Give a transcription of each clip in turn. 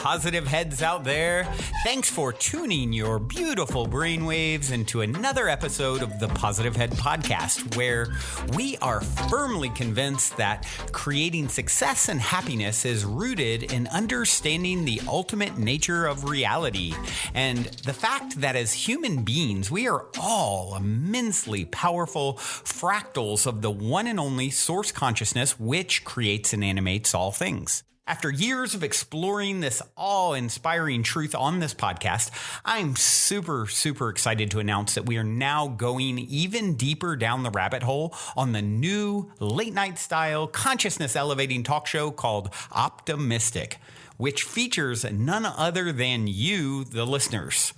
positive heads out there. Thanks for tuning your beautiful brainwaves into another episode of the Positive Head Podcast, where we are firmly convinced that creating success and happiness is rooted in understanding the ultimate nature of reality and the fact that as human beings, we are all immensely powerful fractals of the one and only source consciousness which creates and animates all things. After years of exploring this awe-inspiring truth on this podcast, I'm super excited to announce that we are now going even deeper down the rabbit hole on the new late-night style consciousness-elevating talk show called Optimistic, which features none other than you, the listeners.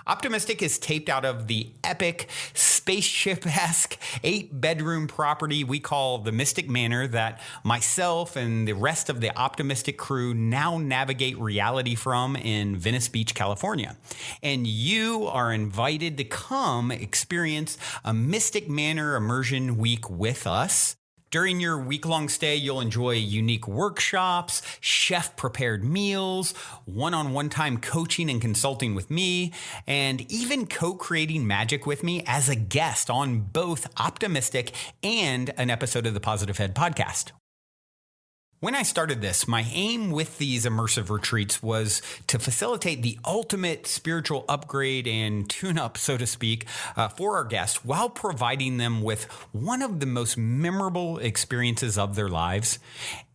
Optimistic is taped out of the epic, spaceship-esque 8-bedroom property we call the Mystic Manor that myself and the rest of the Optimistic crew now navigate reality from in Venice Beach, California. And you are invited to come experience a Mystic Manor immersion week with us. During your week-long stay, you'll enjoy unique workshops, chef-prepared meals, one-on-one time coaching and consulting with me, and even co-creating magic with me as a guest on both Optimistic and an episode of the Positive Head podcast. When I started this, my aim with these immersive retreats was to facilitate the ultimate spiritual upgrade and tune-up, so to speak, for our guests while providing them with one of the most memorable experiences of their lives.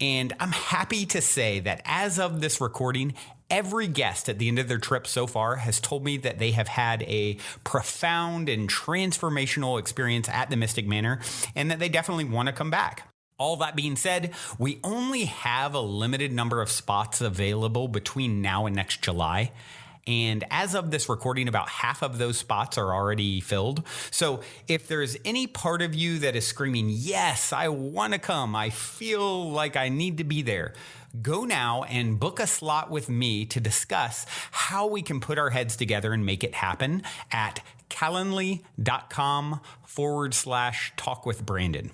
And I'm happy to say that as of this recording, every guest at the end of their trip so far has told me that they have had a profound and transformational experience at the Mystic Manor and that they definitely want to come back. All that being said, we only have a limited number of spots available between now and next July. And as of this recording, about half of those spots are already filled. So if there's any part of you that is screaming, yes, I want to come, I feel like I need to be there, go now and book a slot with me to discuss how we can put our heads together and make it happen at calendly.com/talkwithbrandon.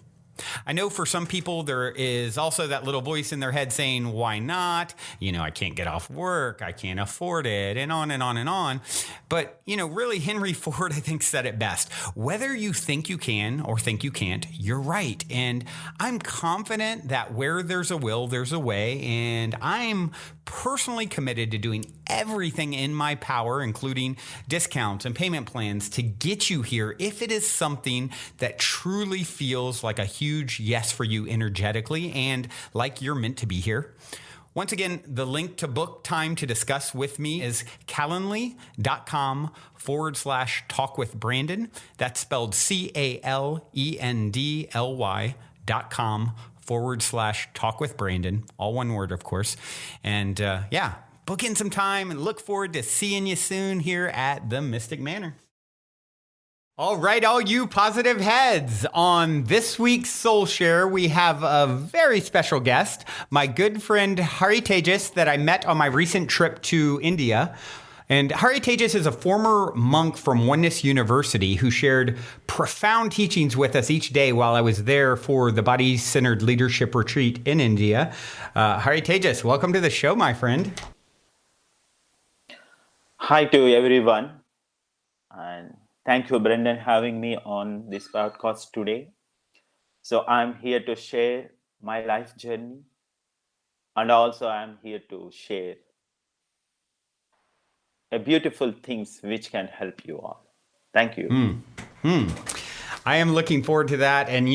I know for some people there is also that little voice in their head saying, why not? I can't get off work. I can't afford it, and on and on and on. But, really Henry Ford, I think, said it best. Whether you think you can or think you can't, you're right. And I'm confident that where there's a will, there's a way. And I'm personally committed to doing everything in my power, including discounts and payment plans, to get you here if it is something that truly feels like a huge yes for you energetically and like you're meant to be here. Once again, the link to book time to discuss with me is calendly.com/talkwithbrandon. That's spelled calendly.com/talkwithbrandon. All one word, of course. And book in some time and look forward to seeing you soon here at the Mystic Manor. All right, all you positive heads. On this week's Soul Share, we have a very special guest, my good friend Haritejas that I met on my recent trip to India. And Haritejas is a former monk from Oneness University who shared profound teachings with us each day while I was there for the Body-Centered Leadership Retreat in India. Haritejas, welcome to the show, my friend. Hi to everyone. And thank you, Brendan, having me on this podcast today. So I'm here to share my life journey, and also I'm here to share a beautiful things which can help you all. Thank you. I am looking forward to that. And,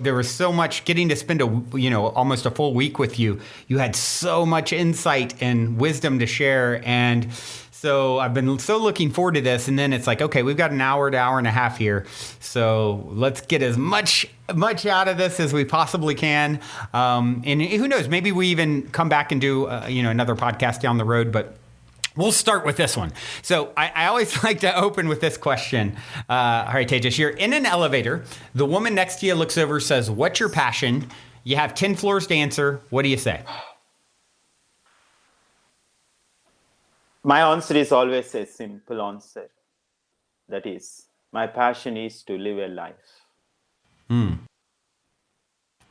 there was so much getting to spend almost a full week with you. You had so much insight and wisdom to share. And so I've been so looking forward to this. And then it's like, okay, we've got an hour to hour and a half here. So let's get as much out of this as we possibly can. And who knows, maybe we even come back and do, another podcast down the road. But we'll start with this one. So I always like to open with this question. Haritejas, you're in an elevator. The woman next to you looks over, says, what's your passion? You have 10 floors to answer. What do you say? My answer is always a simple answer. That is, my passion is to live a life.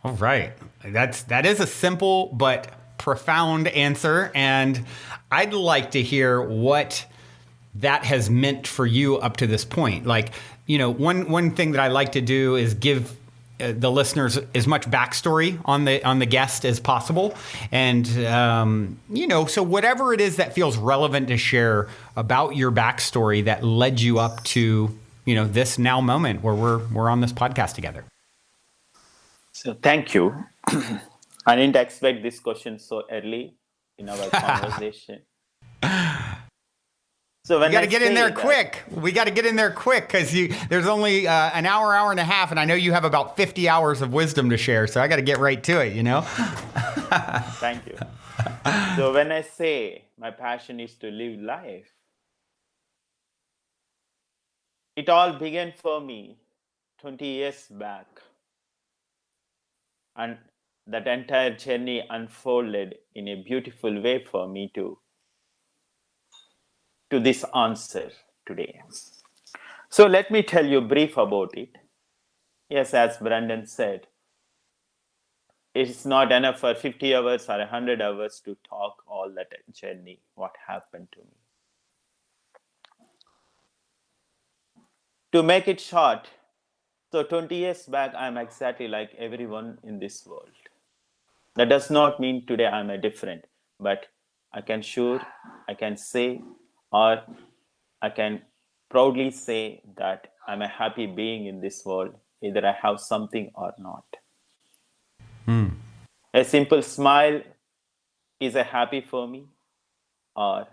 All right. That is a simple but profound answer. And I'd like to hear what that has meant for you up to this point. Like, one thing that I like to do is give the listeners as much backstory on the guest as possible. And, so whatever it is that feels relevant to share about your backstory that led you up to, this now moment where we're on this podcast together. So thank you. I didn't expect this question so early in our conversation. So when we got to get in there quick. We got to get in there quick because there's only an hour and a half, and I know you have about 50 hours of wisdom to share. So I got to get right to it, Thank you. So when I say my passion is to live life, it all began for me 20 years back. And that entire journey unfolded in a beautiful way for me to this answer today. So let me tell you brief about it. Yes, as Brandon said, it's not enough for 50 hours or 100 hours to talk all that journey, what happened to me. To make it short, so 20 years back, I'm exactly like everyone in this world. That does not mean today I'm a different, but I can say, or I can proudly say that I'm a happy being in this world, either I have something or not. A simple smile is a happy for me, or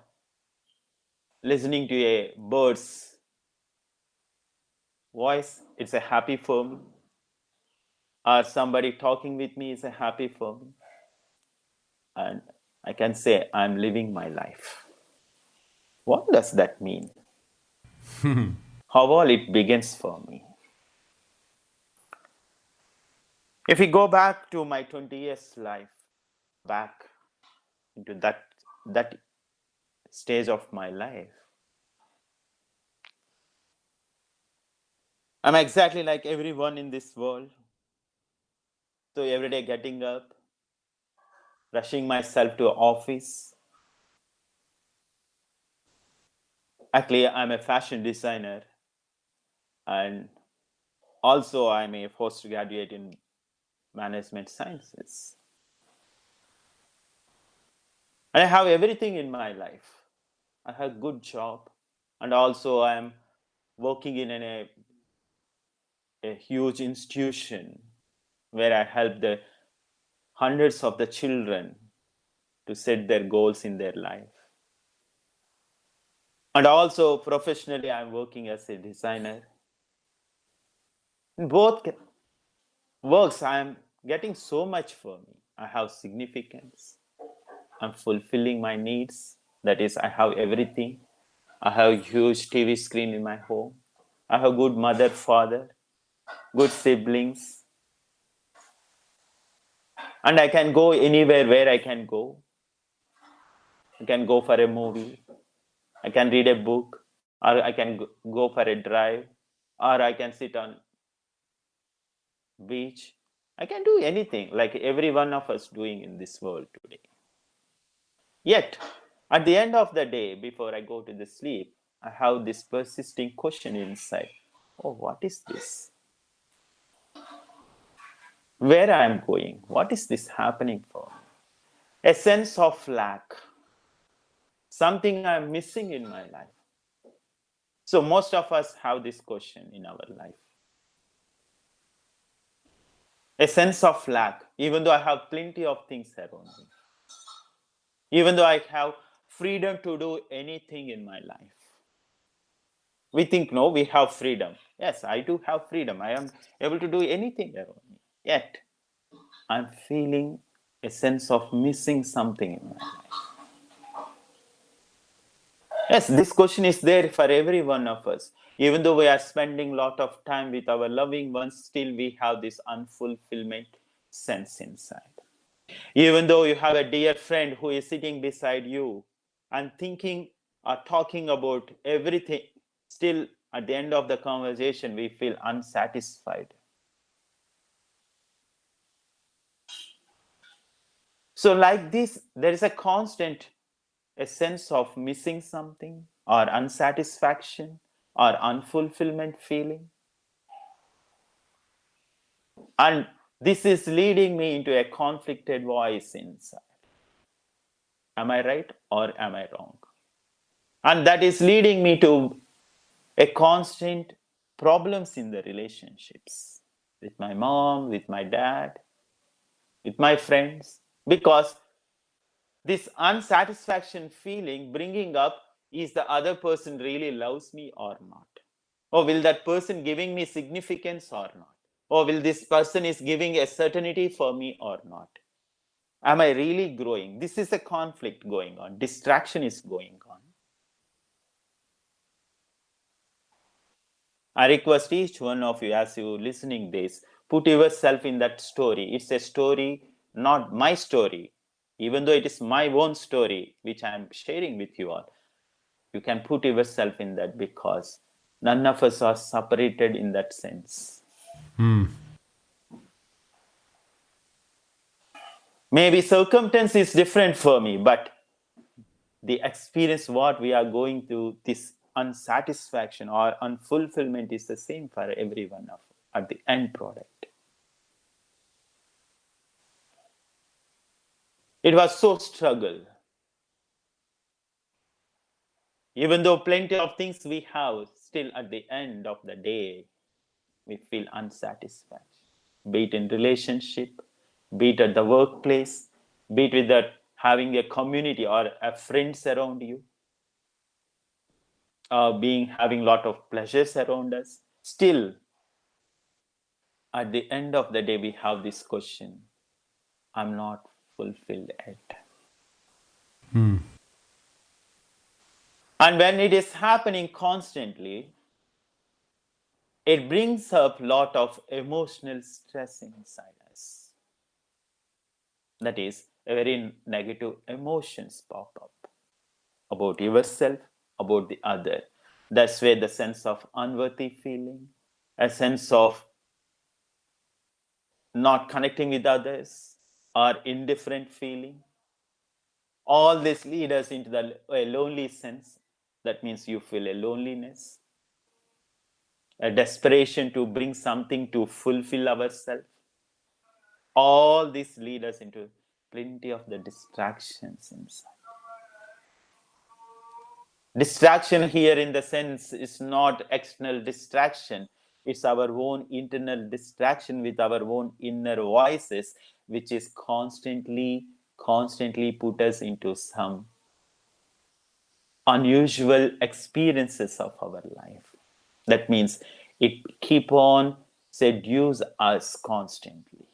listening to a bird's voice, it's a happy for me, or somebody talking with me is a happy for me. And I can say I'm living my life. What does that mean? How all it begins for me. If we go back to my 20 years life, back into that stage of my life, I'm exactly like everyone in this world. So every day getting up, rushing myself to office. Actually, I'm a fashion designer, and also I'm a postgraduate in management sciences. And I have everything in my life. I have a good job, and also I'm working in a huge institution where I help the hundreds of the children to set their goals in their life. And also professionally, I'm working as a designer. In both works, I'm getting so much for me. I have significance. I'm fulfilling my needs. That is, I have everything. I have a huge TV screen in my home. I have good mother, father, good siblings. And I can go anywhere where I can go. I can go for a movie. I can read a book. Or I can go for a drive. Or I can sit on beach. I can do anything like every one of us doing in this world today. Yet, at the end of the day, before I go to the sleep, I have this persisting question inside. Oh, what is this? Where I am going? What is this happening for? A sense of lack. Something I'm missing in my life. So most of us have this question in our life. A sense of lack, even though I have plenty of things around me. Even though I have freedom to do anything in my life. We think, no, we have freedom. Yes, I do have freedom. I am able to do anything around me. Yet, I'm feeling a sense of missing something in my life. Yes, this question is there for every one of us. Even though we are spending a lot of time with our loving ones, still we have this unfulfillment sense inside. Even though you have a dear friend who is sitting beside you and thinking or talking about everything, still at the end of the conversation, we feel unsatisfied. So like this, there is a constant a sense of missing something or unsatisfaction or unfulfillment feeling. And this is leading me into a conflicted voice inside. Am I right or am I wrong? And that is leading me to a constant problems in the relationships with my mom, with my dad, with my friends, because this unsatisfaction feeling bringing up, is the other person really loves me or not? Or will that person giving me significance or not? Or will this person is giving a certainty for me or not? Am I really growing? This is a conflict going on. Distraction is going on. I request each one of you, as you listening this, put yourself in that story. It's a story, not my story. Even though it is my own story, which I am sharing with you all, you can put yourself in that, because none of us are separated in that sense. Maybe circumstance is different for me, but the experience what we are going through, this unsatisfaction or unfulfillment, is the same for every one of us at the end product. It was so struggle. Even though plenty of things we have, still at the end of the day, we feel unsatisfied. Be it in relationship, be it at the workplace, be it with that having a community or a friends around you, being having a lot of pleasures around us. Still, at the end of the day, we have this question: I'm not fulfilled yet. And when it is happening constantly, it brings up a lot of emotional stress inside us. That is, a very negative emotions pop up about yourself, about the other. That's where the sense of unworthy feeling, a sense of not connecting with others, or indifferent feeling, all this lead us into a lonely sense. That means you feel a loneliness, a desperation to bring something to fulfill ourselves. All this lead us into plenty of the distractions inside. Distraction here in the sense is not external distraction. It's our own internal distraction with our own inner voices, which is constantly put us into some unusual experiences of our life. That means it keep on seduce us constantly.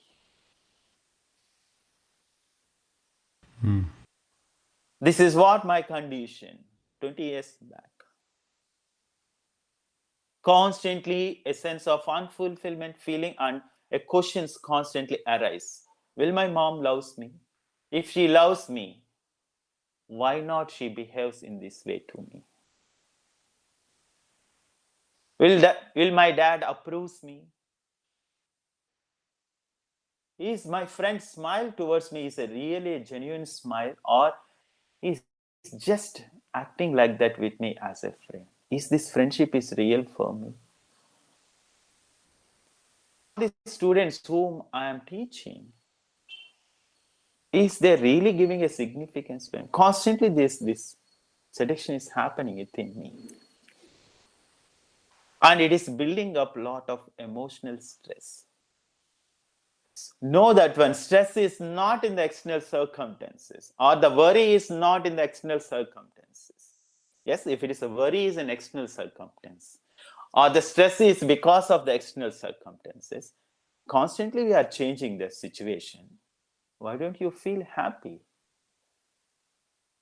This is what my condition 20 years back. Constantly a sense of unfulfillment feeling, and a questions constantly arise. Will my mom loves me? If she loves me, why not she behaves in this way to me? Will my dad approves me? Is my friend smile towards me is a really genuine smile, or is just acting like that with me as a friend? Is this friendship is real for me? The students whom I am teaching, is they really giving a significance to him? Constantly this seduction is happening within me. And it is building up a lot of emotional stress. Know that when stress is not in the external circumstances, or the worry is not in the external circumstances. Yes, if it is a worry is an external circumstance, or the stress is because of the external circumstances, constantly we are changing the situation. Why don't you feel happy?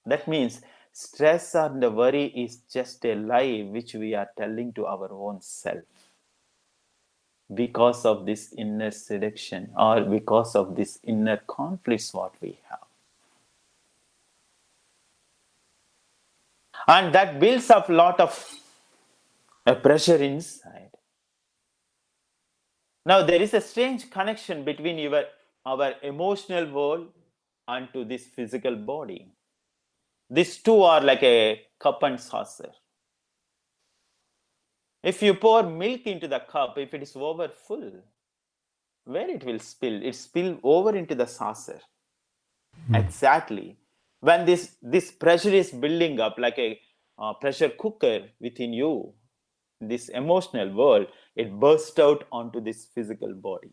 That means stress and the worry is just a lie which we are telling to our own self, because of this inner seduction, or because of this inner conflicts what we have. And that builds up a lot of pressure inside. Now there is a strange connection between our emotional world onto this physical body. These two are like a cup and saucer. If you pour milk into the cup, if it is over full, where it will spill? It spill over into the saucer. Exactly. When this pressure is building up like a pressure cooker within you, this emotional world, it bursts out onto this physical body.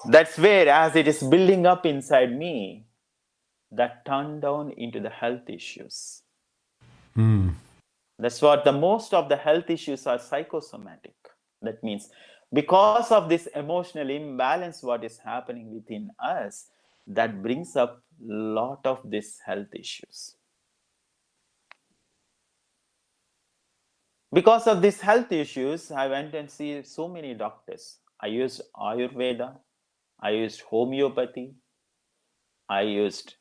That's where, as it is building up inside me, that turned down into the health issues. That's what the most of the health issues are psychosomatic. That means because of this emotional imbalance, what is happening within us, that brings up a lot of these health issues. Because of these health issues, I went and see so many doctors. I used Ayurveda, I used homeopathy, I used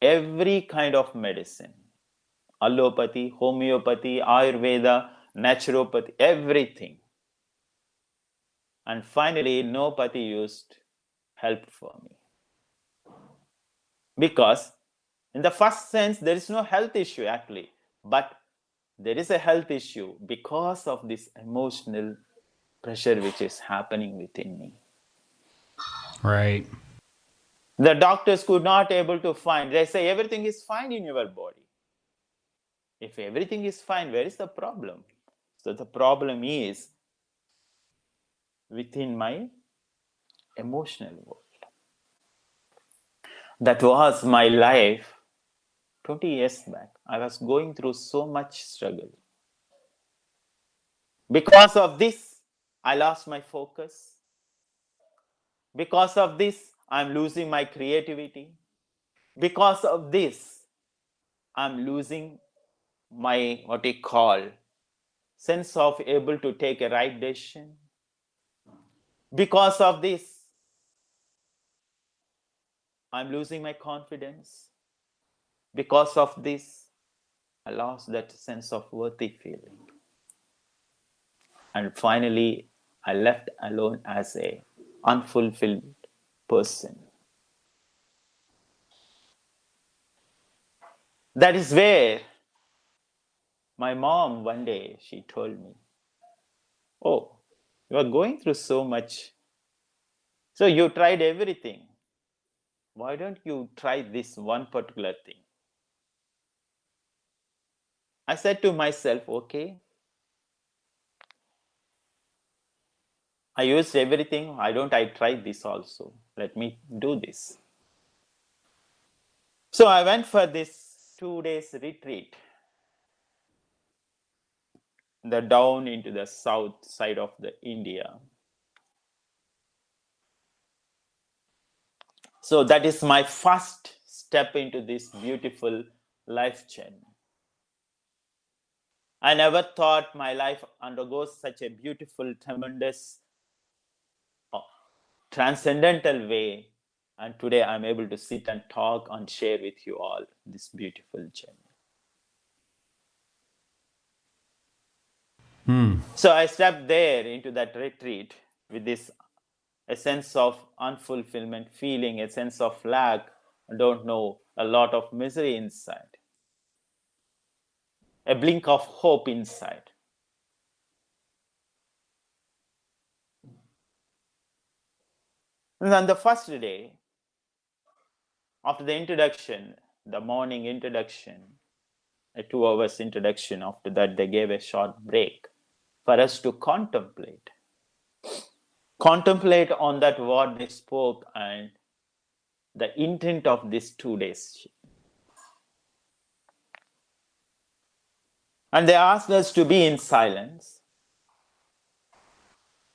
every kind of medicine. Allopathy, homeopathy, Ayurveda, naturopathy, everything. And finally, nobody used help for me. Because in the first sense, there is no health issue actually, but there is a health issue because of this emotional pressure which is happening within me. Right. The doctors could not able to find. They say everything is fine in your body. If everything is fine, where is the problem? So the problem is within my emotional world. That was my life 20 years back. I was going through so much struggle. Because of this, I lost my focus. Because of this, I'm losing my creativity. Because of this, I'm losing my what we call sense of able to take a right decision. Because of this, I'm losing my confidence. Because of this, I lost that sense of worthy feeling. And finally, I left alone as a unfulfilled person. That is where my mom one day she told me, "Oh, you are going through so much. So you tried everything. Why don't you try this one particular thing?" I said to myself, "Okay, I used everything. Why don't I try this also? Let me do this." So I went for this 2 days retreat, the down into the south side of the India. So that is my first step into this beautiful life journey. I never thought my life undergoes such a beautiful, tremendous, transcendental way. And today I'm able to sit and talk and share with you all this beautiful journey. So I stepped there into that retreat with this a sense of unfulfillment feeling, a sense of lack, I don't know, a lot of misery inside, a blink of hope inside. And on the first day, after the introduction, the morning introduction, a 2 hours introduction, after that they gave a short break for us to contemplate on that what they spoke and the intent of these 2 days. And they asked us to be in silence.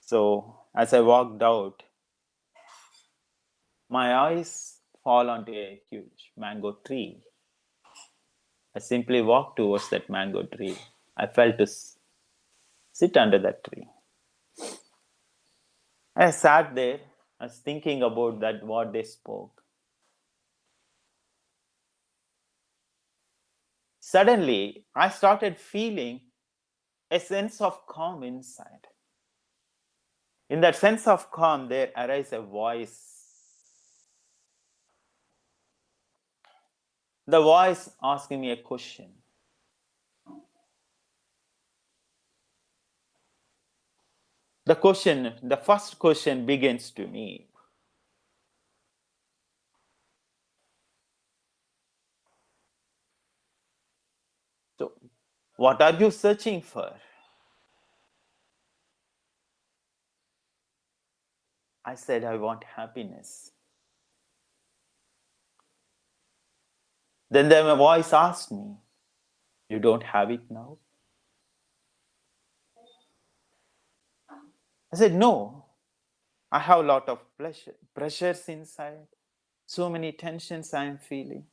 So as I walked out, my eyes fall onto a huge mango tree. I simply walked towards that mango tree. I felt to sit under that tree. I sat there. I was thinking about that what they spoke. Suddenly, I started feeling a sense of calm inside. In that sense of calm, there arises a voice. the voice asking me a question. The first question begins to me. So, what are you searching for? I said, I want happiness. Then the voice asked me, you don't have it now? I said, no. I have a lot of pressures inside, so many tensions I am feeling.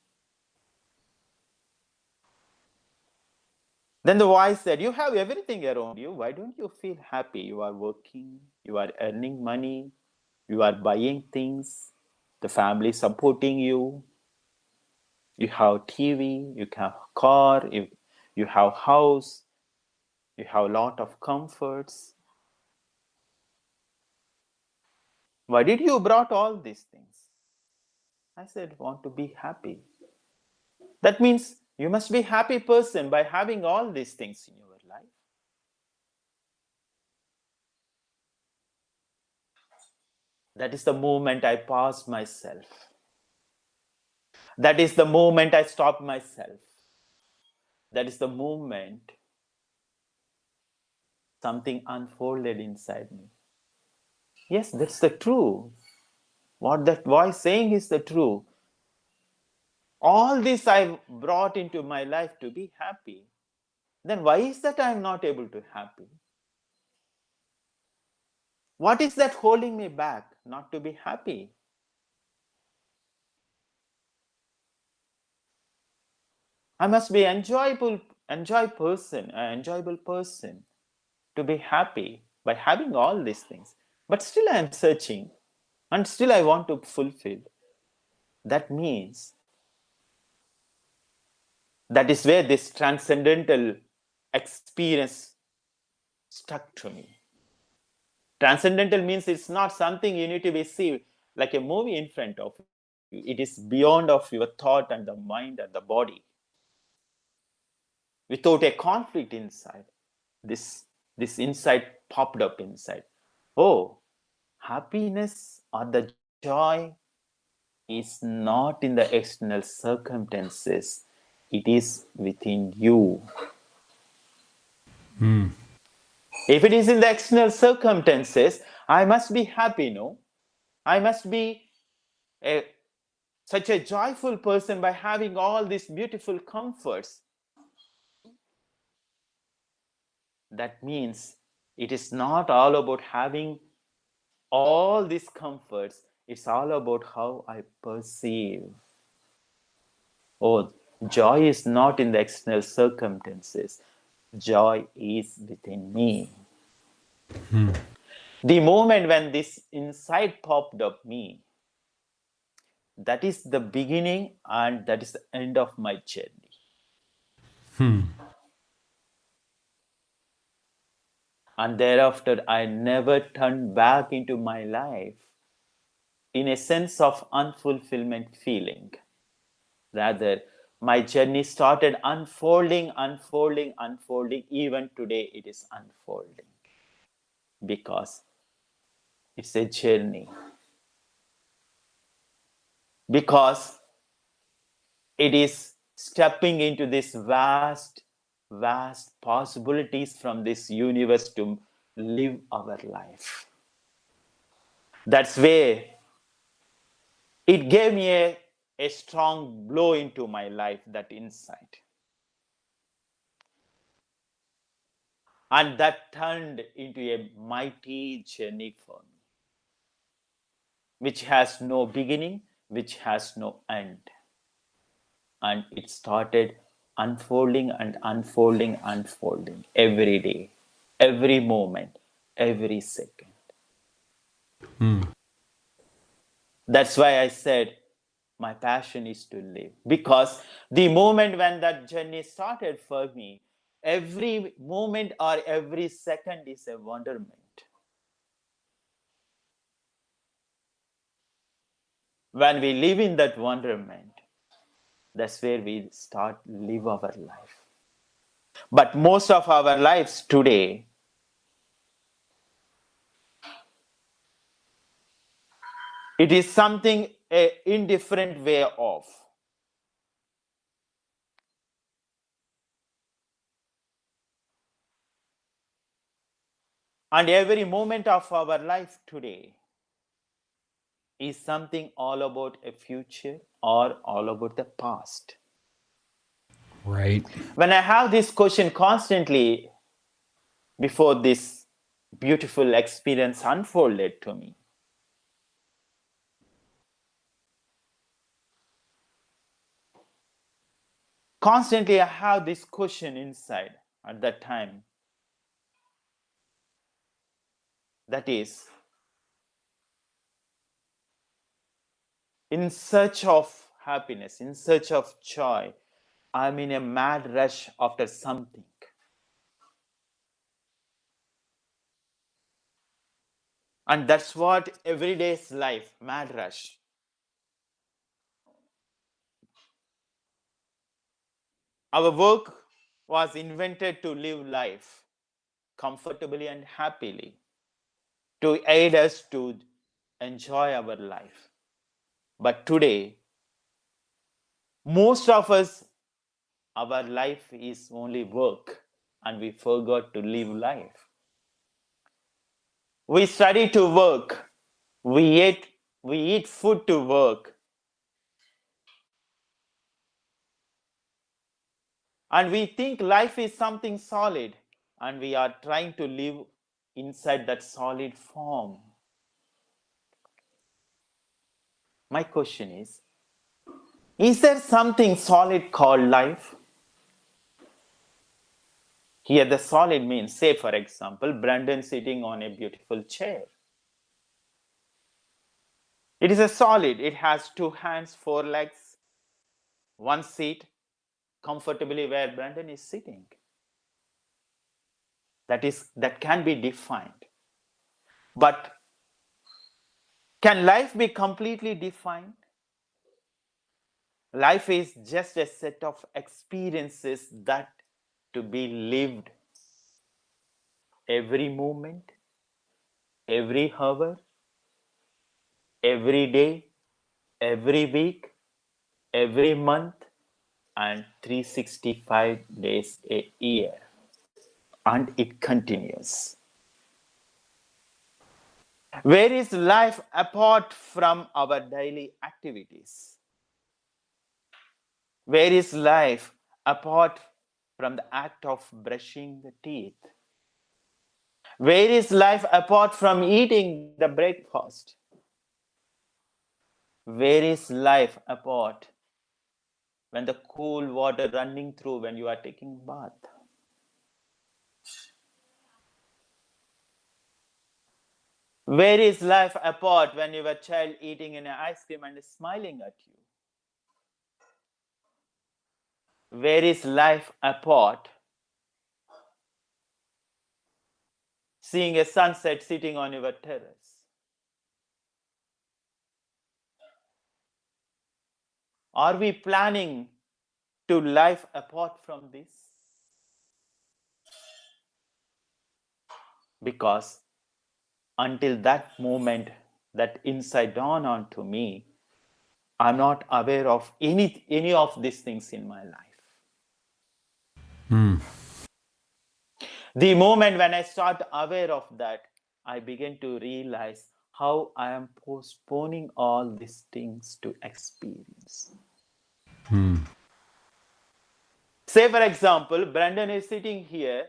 Then the voice said, you have everything around you. Why don't you feel happy? You are working, you are earning money, you are buying things, the family supporting you, you have TV, you have car, you have house, you have a lot of comforts. Why did you brought all these things? I said, want to be happy. That means you must be a happy person by having all these things in your life. That is the moment I paused myself. That is the moment I stopped myself. That is the moment something unfolded inside me. Yes, that's the truth. What that voice saying is the truth. All this I brought into my life to be happy. Then why is that I am not able to be happy? What is that holding me back not to be happy? I must be an enjoyable person to be happy by having all these things. But still I am searching and still I want to fulfill. That means that is where this transcendental experience stuck to me. Transcendental means it's not something you need to be seen like a movie in front of you. It is beyond of your thought and the mind and the body. Without a conflict inside, this insight popped up inside. Oh, happiness or the joy is not in the external circumstances, it is within you. If it is in the external circumstances, I must be happy, no? I must be such a joyful person by having all these beautiful comforts. That means it is not all about having all these comforts, it's all about how I perceive. Oh, joy is not in the external circumstances, joy is within me. The moment when this insight popped up me, that is the beginning and that is the end of my journey. And thereafter, I never turned back into my life in a sense of unfulfillment feeling. Rather, my journey started unfolding. Even today, it is unfolding because it's a journey. Because it is stepping into this vast possibilities from this universe to live our life. That's where it gave me a strong blow into my life, that insight. And that turned into a mighty journey for me, which has no beginning, which has no end. And it started unfolding every day, every moment, every second. That's why I said my passion is to live. Because the moment when that journey started for me, every moment or every second is a wonderment. When we live in that wonderment, That's where we start live our life. But most of our lives today, it is something a indifferent way of. And every moment of our life today is something all about a future or all about the past. Right. When I have this question constantly before this beautiful experience unfolded to me, constantly I have this question inside at that time. That is, in search of happiness, in search of joy, I'm in a mad rush after something. And that's what everyday's life, mad rush. Our work was invented to live life comfortably and happily, to aid us to enjoy our life. But today, most of us, our life is only work and we forgot to live life. We study to work, we eat food to work, and we think life is something solid, and we are trying to live inside that solid form. My question is there something solid called life? Here, the solid means, say, for example, Brandon sitting on a beautiful chair. It is a solid, it has 2 hands, 4 legs, one seat, comfortably where Brandon is sitting. That can be defined. But can life be completely defined? Life is just a set of experiences that to be lived every moment, every hour, every day, every week, every month, and 365 days a year. And it continues. Where is life apart from our daily activities? Where is life apart from the act of brushing the teeth? Where is life apart from eating the breakfast? Where is life apart when the cool water running through when you are taking bath? Where is life apart when your child eating an ice cream and smiling at you? Where is life apart seeing a sunset sitting on your terrace? Are we planning to life apart from this? Because until that moment, that insight dawned onto me, I'm not aware of any of these things in my life. The moment when I start aware of that, I begin to realize how I am postponing all these things to experience. Say, for example, Brendan is sitting here,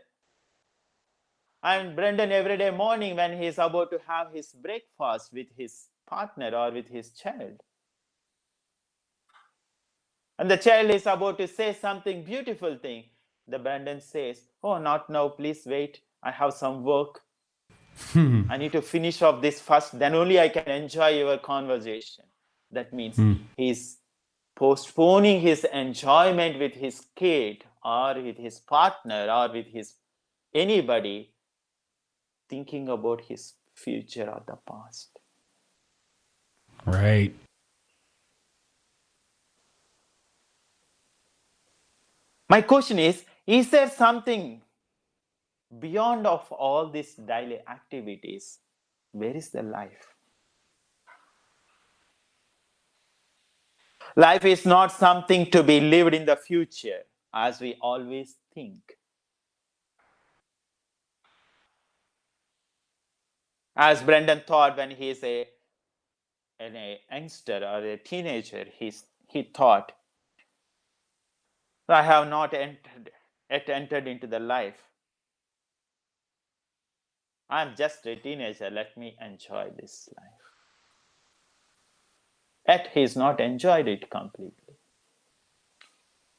and Brendan every day morning when he is about to have his breakfast with his partner or with his child, and the child is about to say something beautiful thing, the Brendan says, "Oh, not now, please wait. I have some work. I need to finish off this first, then only I can enjoy your conversation." That means he's postponing his enjoyment with his kid or with his partner or with his anybody, thinking about his future or the past. Right. My question is there something beyond of all these daily activities? Where is the life? Life is not something to be lived in the future, as we always think. As Brendan thought when he is a youngster or a teenager, he thought, I have not yet entered into the life. I'm just a teenager, let me enjoy this life. Yet he's not enjoyed it completely.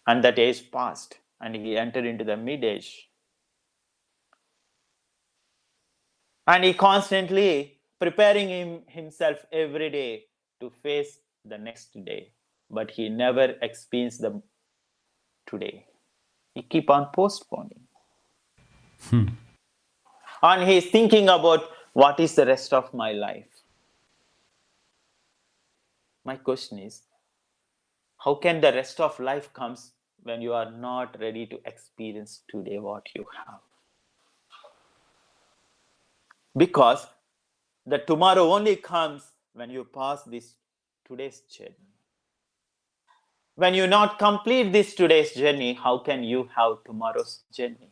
And that age passed, and he entered into the mid-age. And he constantly preparing himself every day to face the next day. But he never experienced the today. He keep on postponing. And he's thinking about what is the rest of my life. My question is, how can the rest of life comes when you are not ready to experience today what you have? Because the tomorrow only comes when you pass this today's journey. When you not complete this today's journey, how can you have tomorrow's journey?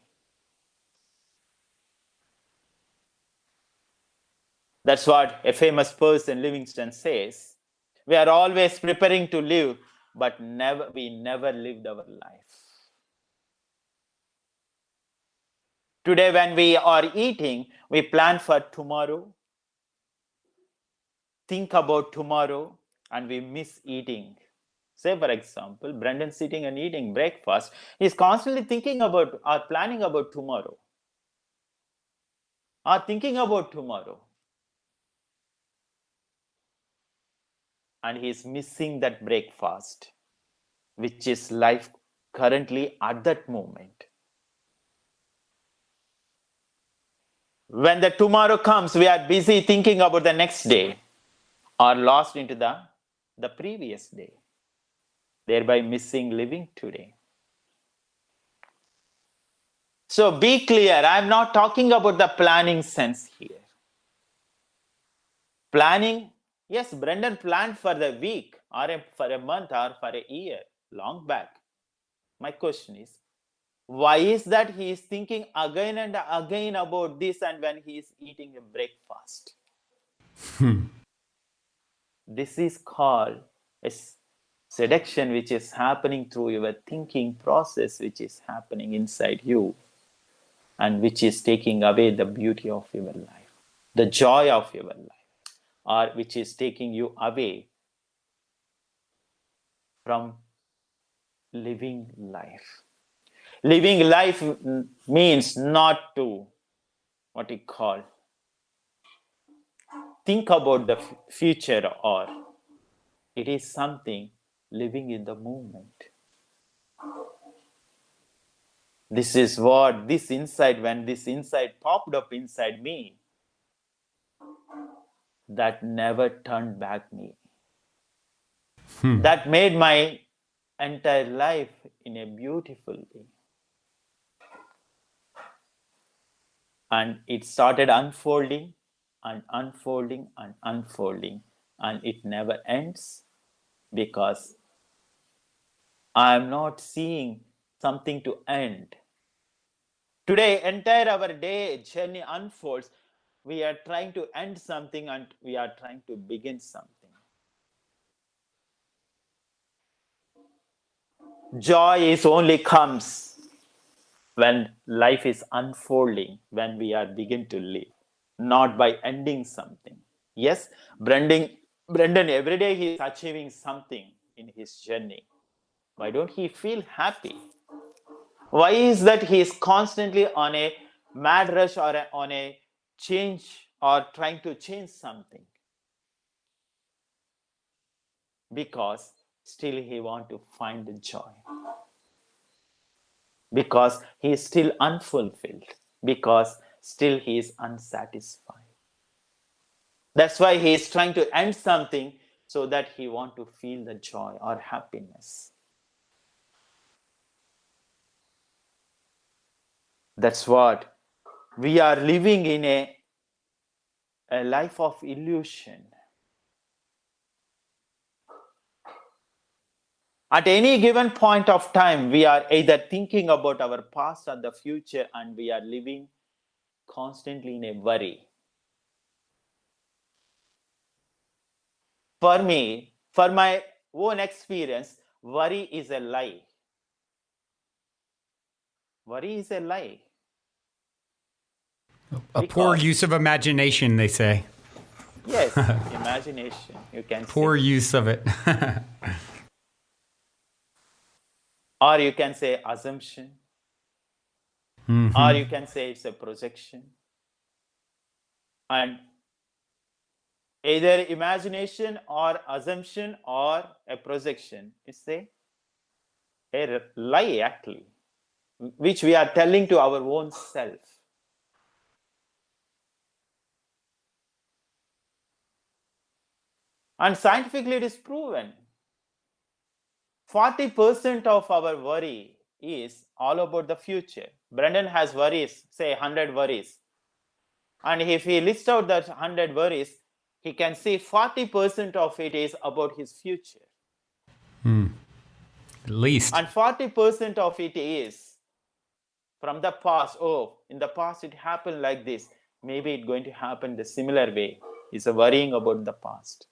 That's what a famous person, Livingston, says. We are always preparing to live, but we never lived our life. Today, when we are eating, we plan for tomorrow, think about tomorrow, and we miss eating. Say, for example, Brendan sitting and eating breakfast. He's constantly thinking about or planning about tomorrow, or thinking about tomorrow. And he's missing that breakfast, which is life currently at that moment. When the tomorrow comes, we are busy thinking about the next day or lost into the previous day, thereby missing living today. So be clear, I'm not talking about the planning sense here. Planning, yes, Brendan planned for the week or for a month or for a year, long back. My question is, why is that he is thinking again and again about this and when he is eating a breakfast? This is called a seduction which is happening through your thinking process, which is happening inside you and which is taking away the beauty of your life, the joy of your life, or which is taking you away from living life. Living life means not to, what you call, think about the future, or it is something living in the moment. This is what this insight, when this insight popped up inside me, that never turned back me. That made my entire life in a beautiful way. And it started unfolding and unfolding and unfolding, and it never ends because I am not seeing something to end. Today, entire our day journey unfolds. We are trying to end something and we are trying to begin something. Joy is only comes when life is unfolding, when we are begin to live, not by ending something. Yes, Brendan every day he is achieving something in his journey. Why don't he feel happy? Why is that he is constantly on a mad rush or on a change or trying to change something? Because still he want to find the joy. Because he is still unfulfilled. Because still he is unsatisfied. That's why he is trying to end something so that he want to feel the joy or happiness. That's what we are living in a life of illusion. At any given point of time, we are either thinking about our past or the future, and we are living constantly in a worry. For me, for my own experience, worry is a lie. Worry is a lie. A poor Because, use of imagination, they say. yes, imagination, you can Poor say. use of it. Or you can say assumption. Or you can say it's a projection. And either imagination or assumption or a projection is a lie, actually, which we are telling to our own self. And scientifically, it is proven 40% of our worry is all about the future. Brendan has worries, say 100 worries. And if he lists out that 100 worries, he can see 40% of it is about his future. At least. And 40% of it is from the past. Oh, in the past it happened like this. Maybe it's going to happen the similar way. He's worrying about the past.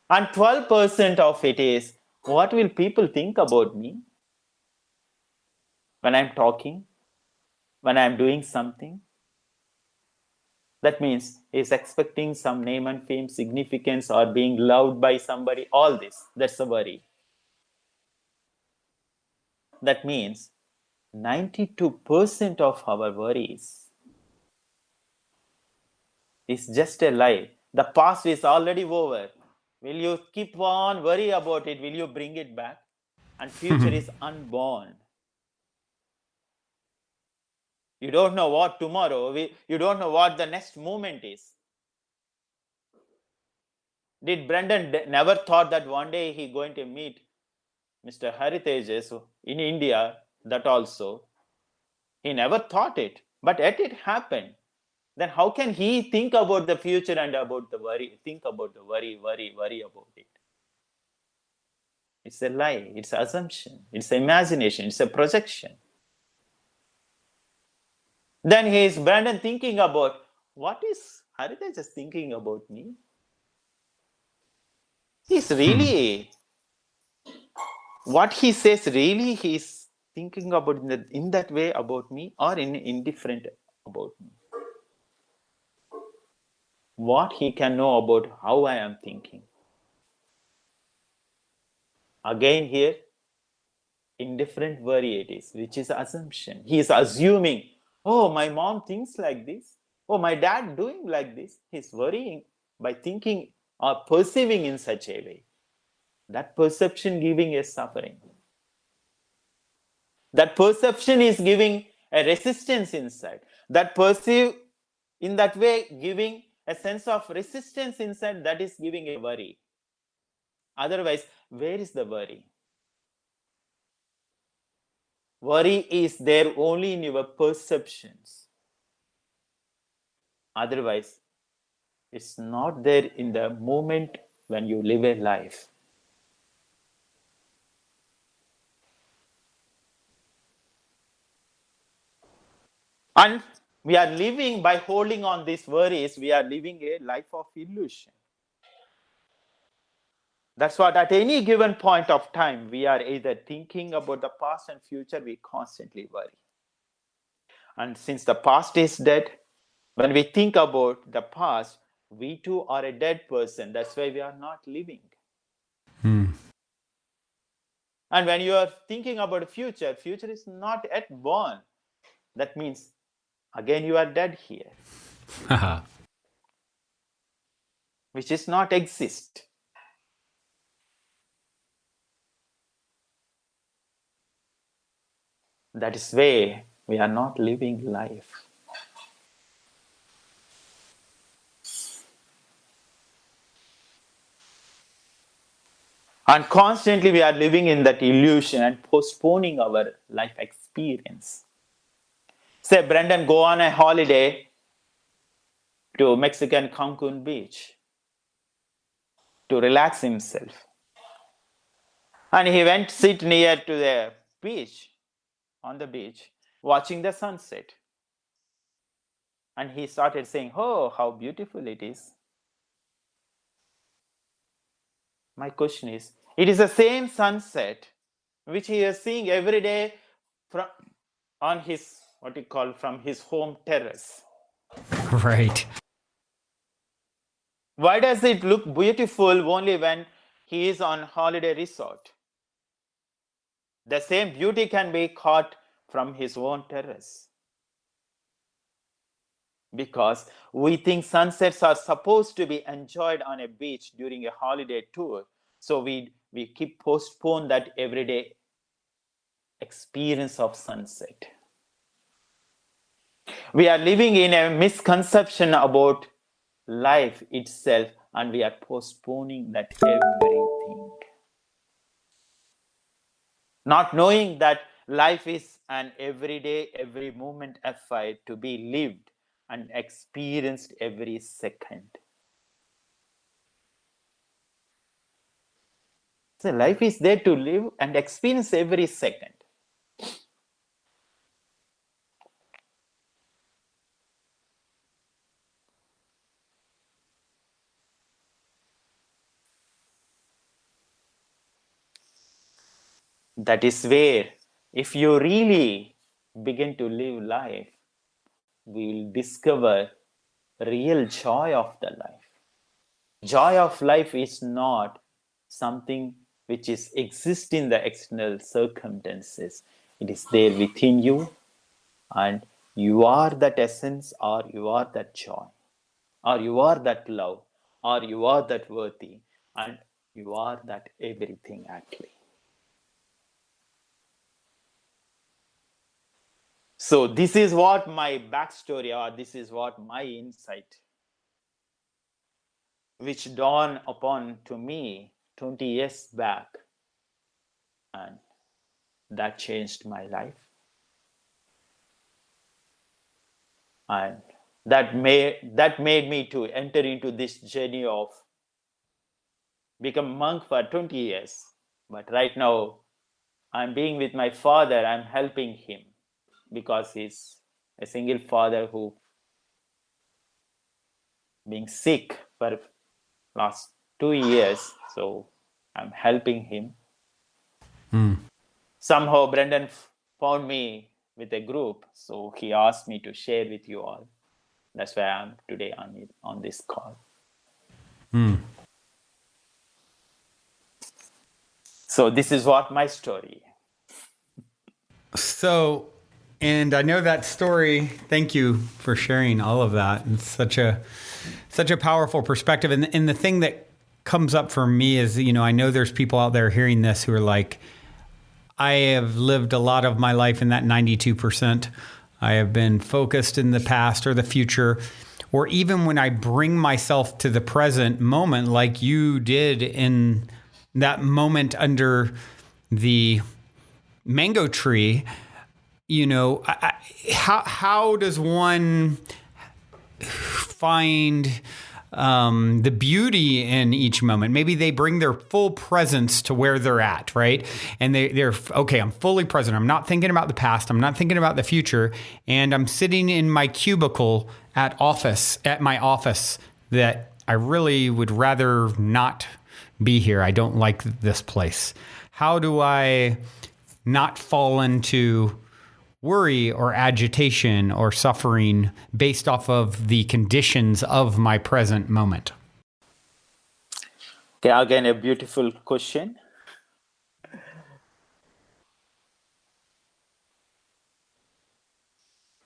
And 12% of it is, what will people think about me when I'm talking, when I'm doing something? That means he's expecting some name and fame, significance, or being loved by somebody. All this, that's a worry. That means 92% of our worries is just a lie. The past is already over. Will you keep on worry about it? Will you bring it back? And future is unborn. You don't know what tomorrow, you don't know what the next moment is. Did Brendan never thought that one day he going to meet Mr. Haritejas in India? That also. He never thought it, but yet it happened. Then how can he think about the future and about the worry, think about the worry about it? It's a lie, it's an assumption, it's imagination, it's a projection. Then he is Brandon thinking about, what is Haritejas thinking about me? He's really, what he says really he's thinking about in that way about me, or in indifferent about me. What he can know about how I am thinking. Again here, indifferent worry it is, which is assumption. He is assuming, oh, my mom thinks like this. Oh, my dad doing like this. He's worrying by thinking or perceiving in such a way. That perception giving a suffering. That perception is giving a resistance inside. That perceive in that way giving a sense of resistance inside, that is giving a worry. Otherwise, where is the worry? Worry is there only in your perceptions. Otherwise, it's not there in the moment when you live a life. And we are living by holding on these worries, we are living a life of illusion. That's what at any given point of time, we are either thinking about the past and future, we constantly worry. And since the past is dead, when we think about the past, we too are a dead person. That's why we are not living. And when you are thinking about future, future is not yet born. That means, again, you are dead here, which is not exist. That is why we are not living life. And constantly we are living in that illusion and postponing our life experience. Say Brendan go on a holiday to Mexican Cancun beach to relax himself. And he went sit near to the beach, on the beach, watching the sunset. And he started saying, oh, how beautiful it is. My question is, it is the same sunset which he is seeing every day from on his, what you call, from his home terrace. Right. Why does it look beautiful only when he is on holiday resort? The same beauty can be caught from his own terrace. Because we think sunsets are supposed to be enjoyed on a beach during a holiday tour. So we keep postpone that everyday experience of sunset. We are living in a misconception about life itself, and we are postponing that everything. Not knowing that life is an everyday, every moment affair to be lived and experienced every second. So life is there to live and experience every second. That is where, if you really begin to live life, we will discover real joy of the life. Joy of life is not something which is exist in the external circumstances. It is there within you, and you are that essence, or you are that joy, or you are that love, or you are that worthy, and you are that everything actually. So this is what my backstory, or this is what my insight, which dawned upon to me 20 years back, and that changed my life. And that made me to enter into this journey of become monk for 20 years. But right now, I'm being with my father, I'm helping him because he's a single father who being sick for last 2 years. So I'm helping him. Somehow Brendan found me with a group, so he asked me to share with you all. That's why I'm today on this call. So this is what my story. So, and I know that story. Thank you for sharing all of that. It's such a powerful perspective. And the thing that comes up for me is, I know there's people out there hearing this who are like, I have lived a lot of my life in that 92%. I have been focused in the past or the future, or even when I bring myself to the present moment, like you did in that moment under the mango tree, how does one find the beauty in each moment? Maybe they bring their full presence to where they're at, right? And they're okay, I'm fully present. I'm not thinking about the past. I'm not thinking about the future. And I'm sitting in my cubicle at my office that I really would rather not be here. I don't like this place. How do I not fall into worry or agitation or suffering based off of the conditions of my present moment? Okay, again, a beautiful question.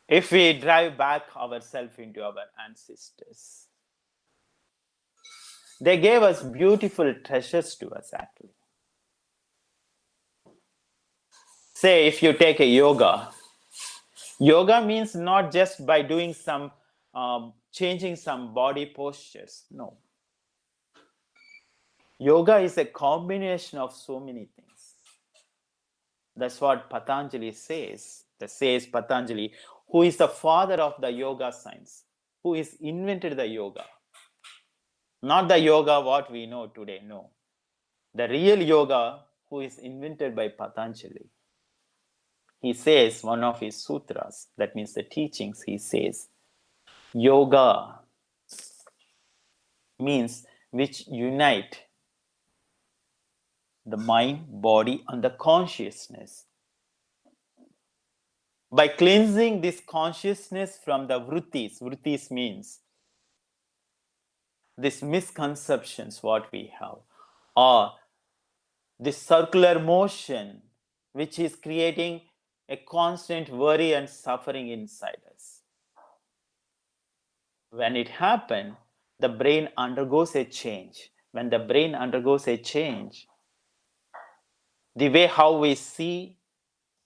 If we drive back ourselves into our ancestors, they gave us beautiful treasures to us actually. Say if you take a yoga means not just by doing some changing some body postures. No. Yoga is a combination of so many things. That's what Patanjali says. That says Patanjali, who is the father of the yoga science, who is invented the yoga. Not the yoga what we know today, no. The real yoga who is invented by Patanjali. He says, one of his sutras, that means the teachings, he says, yoga means which unite the mind, body, and the consciousness. By cleansing this consciousness from the vrittis means these misconceptions what we have, or this circular motion which is creating a constant worry and suffering inside us. When it happens, the brain undergoes a change. When the brain undergoes a change, the way how we see,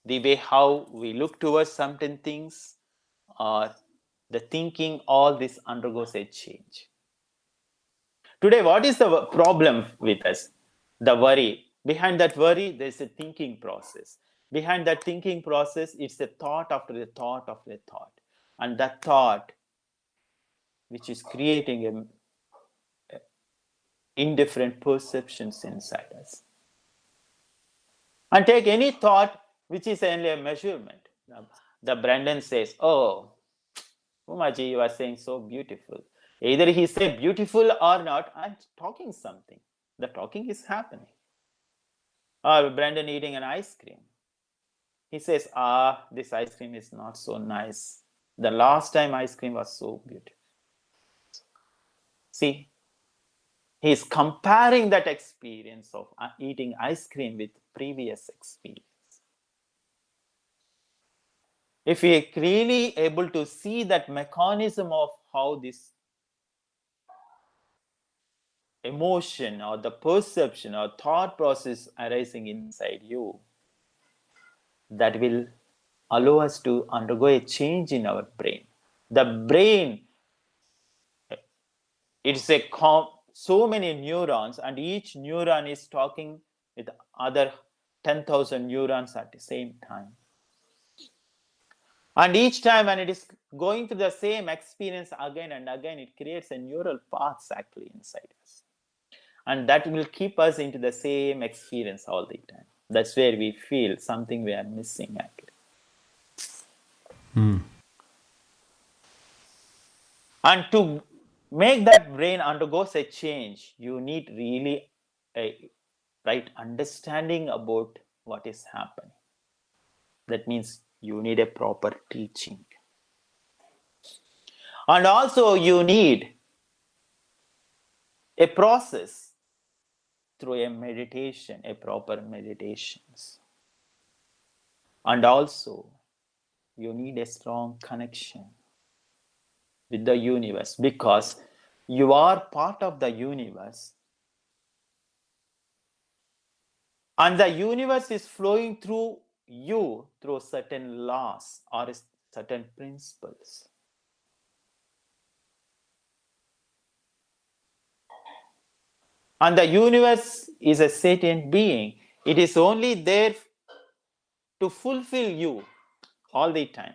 the way how we look towards certain things, or the thinking, all this undergoes a change. Today, what is the problem with us? The worry. Behind that worry, there's a thinking process. Behind that thinking process, it's a thought after a thought after a thought. And that thought, which is creating indifferent perceptions inside us. And take any thought which is only a measurement. The Brandon says, oh, Umaji, you are saying so beautiful. Either he say beautiful or not, I'm talking something. The talking is happening. Or Brandon eating an ice cream. He says, this ice cream is not so nice. The last time ice cream was so beautiful. See, he is comparing that experience of eating ice cream with previous experience. If we are really able to see that mechanism of how this emotion or the perception or thought process arising inside you, that will allow us to undergo a change in our brain. The brain, it's so many neurons, and each neuron is talking with other 10,000 neurons at the same time. And each time when it is going through the same experience again and again, it creates a neural paths actually inside us. And that will keep us into the same experience all the time. That's where we feel something we are missing actually. And to make that brain undergoes a change, you need really a right understanding about what is happening. That means you need a proper teaching. And also you need a process through a meditation, a proper meditations. And also you need a strong connection with the universe, because you are part of the universe. And the universe is flowing through you through certain laws or certain principles. And the universe is a sentient being. It is only there to fulfill you all the time,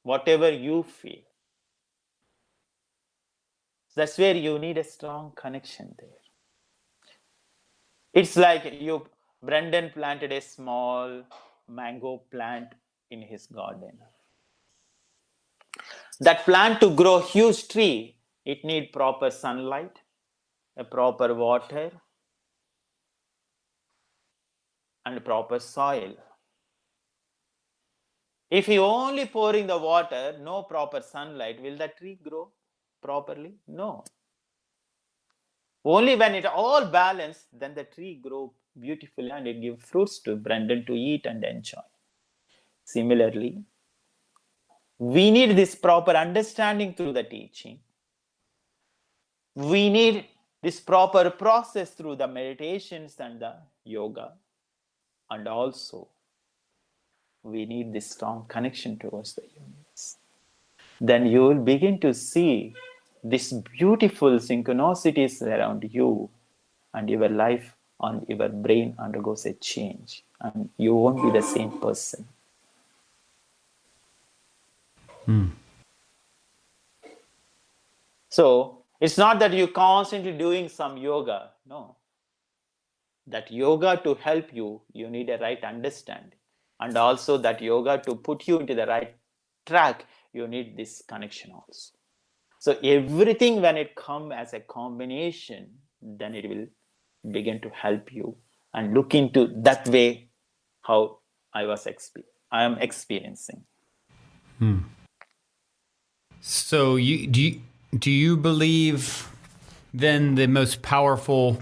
whatever you feel. That's where you need a strong connection there. It's like Brendan planted a small mango plant in his garden. That plant to grow a huge tree, it needs proper sunlight, a proper water, and proper soil. If you only pouring the water, no proper sunlight, will the tree grow properly? No. Only when it all balanced, then the tree grow beautifully and it gives fruits to Brendan to eat and enjoy. Similarly, we need this proper understanding through the teaching. We need this proper process through the meditations and the yoga. And also, we need this strong connection towards the universe. Then you will begin to see these beautiful synchronicities around you, and your life and your brain undergoes a change, and you won't be the same person. So it's not that you're constantly doing some yoga. No. That yoga to help you, you need a right understanding. And also that yoga to put you into the right track, you need this connection also. So everything when it comes as a combination, then it will begin to help you and look into that way how I am experiencing. So do you believe then the most powerful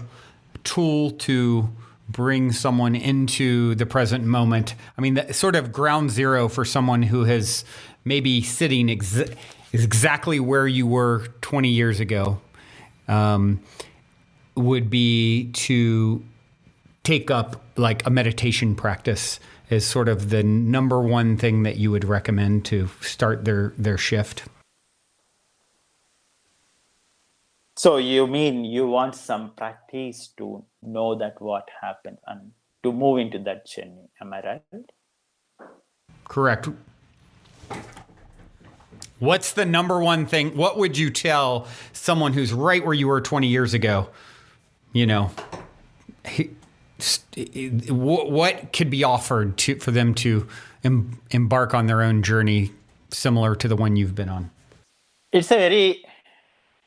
tool to bring someone into the present moment? I mean, that sort of ground zero for someone who has maybe sitting exactly where you were 20 years ago, would be to take up like a meditation practice as sort of the number one thing that you would recommend to start their shift. So you mean you want some practice to know that what happened and to move into that journey. Am I right? Correct. What's the number one thing? What would you tell someone who's right where you were 20 years ago? You know, what could be offered for them to embark on their own journey similar to the one you've been on? It's a very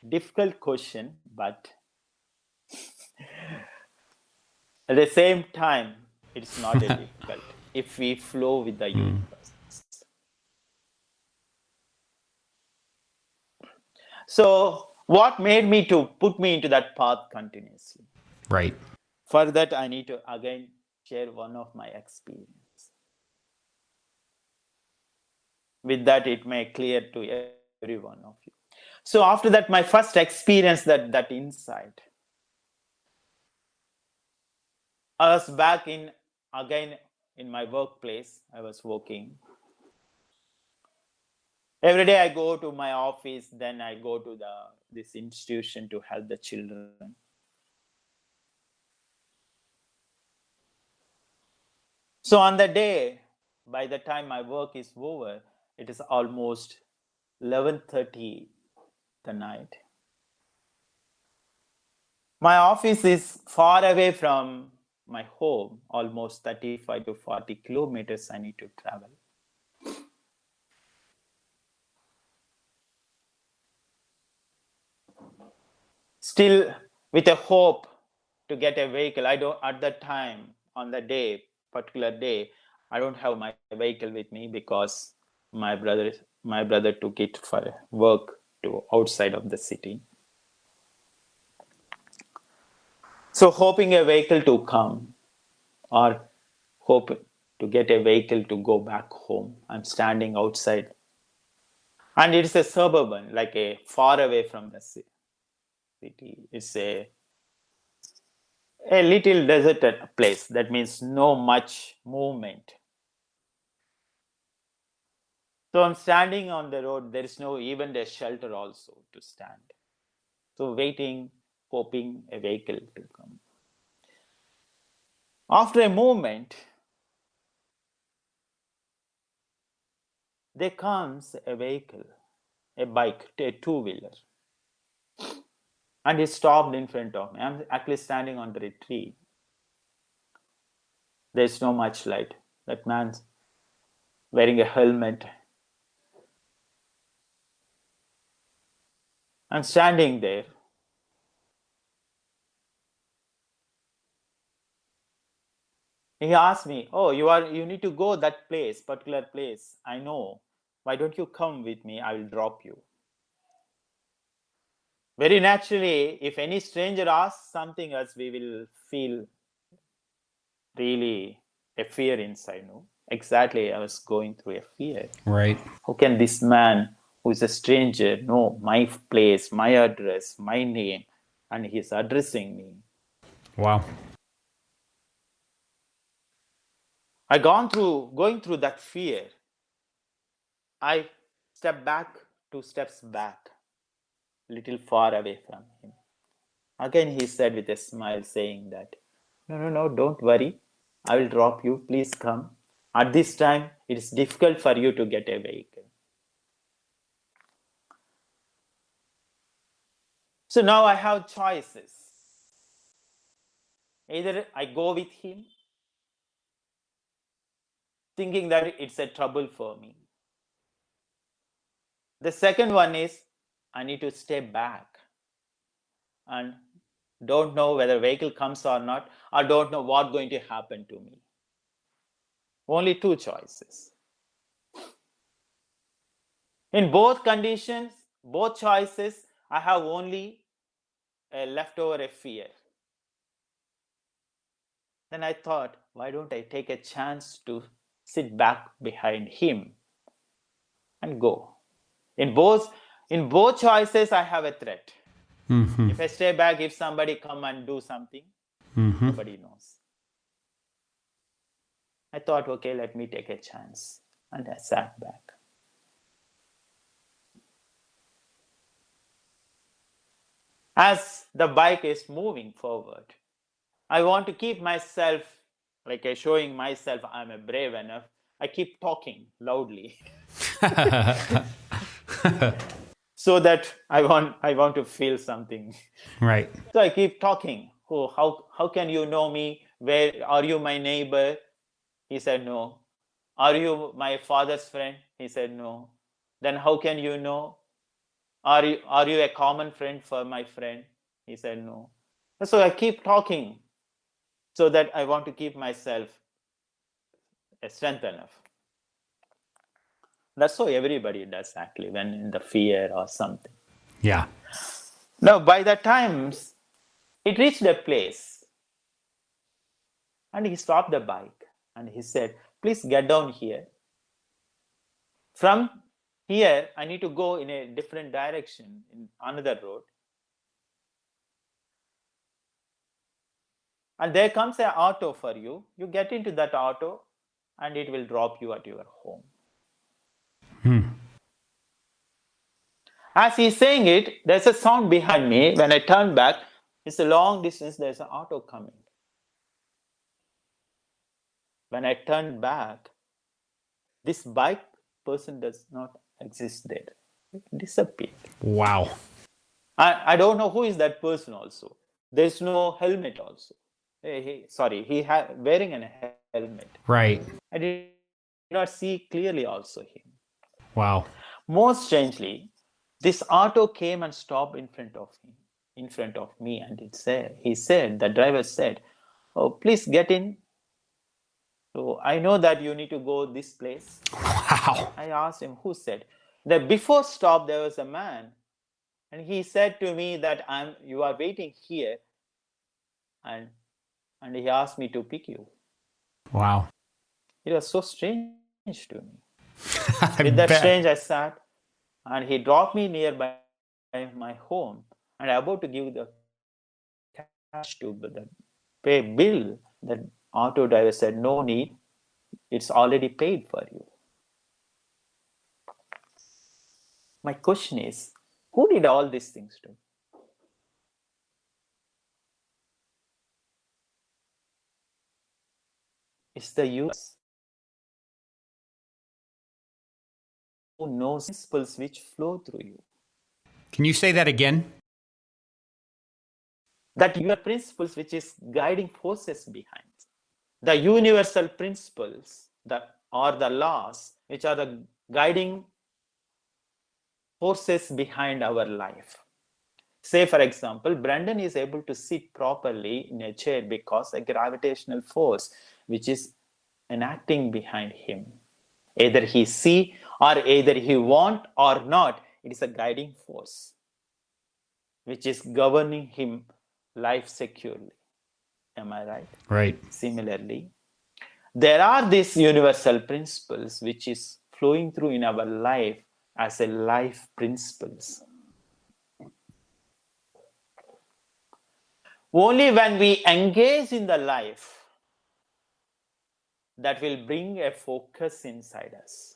difficult question, but at the same time, it's not a difficult if we flow with the universe. So what made me to put me into that path continuously? Right. For that, I need to again share one of my experience. With that, it may clear to every one of you. So after that, my first experience, that insight, I was back again in my workplace. I was working. Every day I go to my office, then I go to this institution to help the children. So on the day, by the time my work is over, it is almost 11:30 the night. My office is far away from my home, almost 35 to 40 kilometers I need to travel. Still with a hope to get a vehicle. I don't, at that time, on the day, particular day, I don't have my vehicle with me because my brother took it for work to outside of the city. So hoping a vehicle to come or hope to get a vehicle to go back home. I'm standing outside. And it's a suburban, like a far away from the city. It's a little deserted place. That means no much movement. So I'm standing on the road. There is no even a shelter also to stand. So waiting, hoping a vehicle to come. After a moment, there comes a vehicle, a bike, a two-wheeler. And he stopped in front of me. I'm actually standing under a tree. There's no much light. That man's wearing a helmet. I'm standing there. He asked me, "Oh, you need to go that place, particular place. I know. Why don't you come with me? I will drop you." Very naturally, if any stranger asks something else, we will feel really a fear inside. No, exactly. I was going through a fear. Right. How can this man, who is a stranger, know my place, my address, my name, and he's addressing me? Wow. Going through that fear. I stepped back, 2 steps back, little far away from him. Again, he said with a smile, saying that, no, don't worry. I will drop you. Please come. At this time, it is difficult for you to get a vehicle. So now I have choices. Either I go with him, thinking that it's a trouble for me. The second one is I need to stay back and don't know whether vehicle comes or not, or don't know what's going to happen to me. Only two choices. In both conditions, both choices, I have only a leftover a fear. Then I thought, why don't I take a chance to sit back behind him and go? In both choices, I have a threat. If I stay back, if somebody come and do something, nobody knows. I thought, okay, let me take a chance. And I sat back. As the bike is moving forward, I want to keep myself, like showing myself I'm a brave enough. I keep talking loudly. So that I want to feel something. Right. So I keep talking. Oh, how can you know me? Where are you, my neighbor? He said no. Are you my father's friend? He said no. Then how can you know? Are you a common friend for my friend? He said no. So I keep talking so that I want to keep myself strength enough. That's how everybody does actually when in the fear or something. Yeah. Now by the times it reached a place and he stopped the bike and he said, please get down here. From here, I need to go in a different direction in another road. And there comes an auto for you. You get into that auto and it will drop you at your home. As he's saying it, there's a sound behind me. When I turn back, it's a long distance, there's an auto coming. When I turn back, this bike person does not exist there. It disappeared. Wow. I don't know who is that person also. There's no helmet also. He wearing a helmet. Right. I did not see clearly also him. Wow. Most strangely, this auto came and stopped in front of me, and the driver said, "Oh, please get in. So I know that you need to go this place." Wow. I asked him, who said? That before stop, there was a man, and he said to me that you are waiting here, and he asked me to pick you. Wow. It was so strange to me. I With that bet. strange, I sat, and he dropped me nearby my home, and I about to give the cash to the pay bill. The auto driver said, "No need, it's already paid for you." My question is, who did all these things to? It's the universe who knows principles which flow through you. Can you say that again? That your principles which is guiding forces behind. The universal principles that are the laws which are the guiding forces behind our life. Say, for example, Brandon is able to sit properly in a chair because a gravitational force which is enacting behind him. Either he see or either he want or not, it is a guiding force which is governing him life securely. Am I right? Right. Similarly, there are these universal principles which is flowing through in our life as a life principles. Only when we engage in the life that will bring a focus inside us.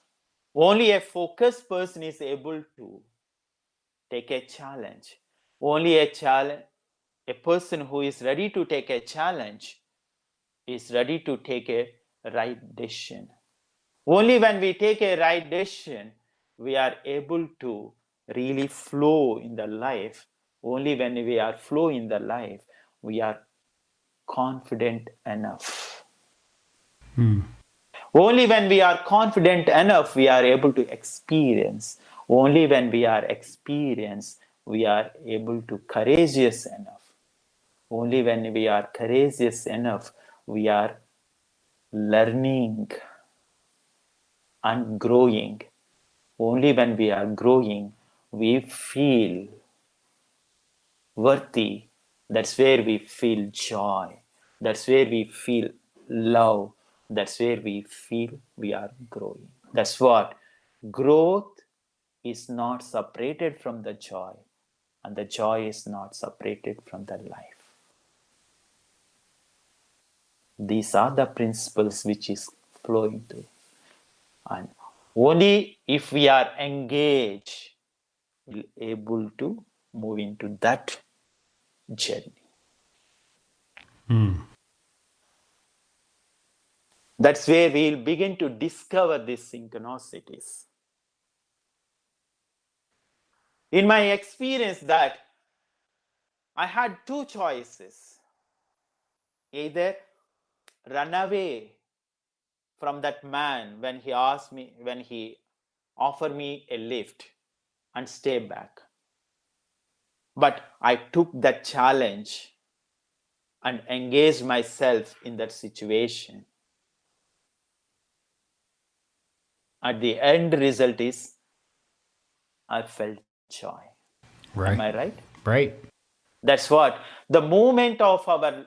Only a focused person is able to take a challenge. Only a person who is ready to take a challenge is ready to take a right decision. Only when we take a right decision, we are able to really flow in the life only when we are flow in the life, we are confident enough. Only when we are confident enough, we are able to experience. Only when we are experienced, we are able to courageous enough. Only when we are courageous enough, we are learning and growing. Only when we are growing, we feel worthy. That's where we feel joy. That's where we feel love. That's where we feel we are growing. That's what growth is not separated from the joy, and the joy is not separated from the life. These are the principles which is flowing through. And only if we are engaged, we'll able to move into that journey. That's where we'll begin to discover these synchronicities. In my experience, that I had two choices: either run away from that man when he offered me a lift, and stay back. But I took that challenge and engaged myself in that situation. At the end result is I felt joy. Right. Am I right? Right. That's what the moment of our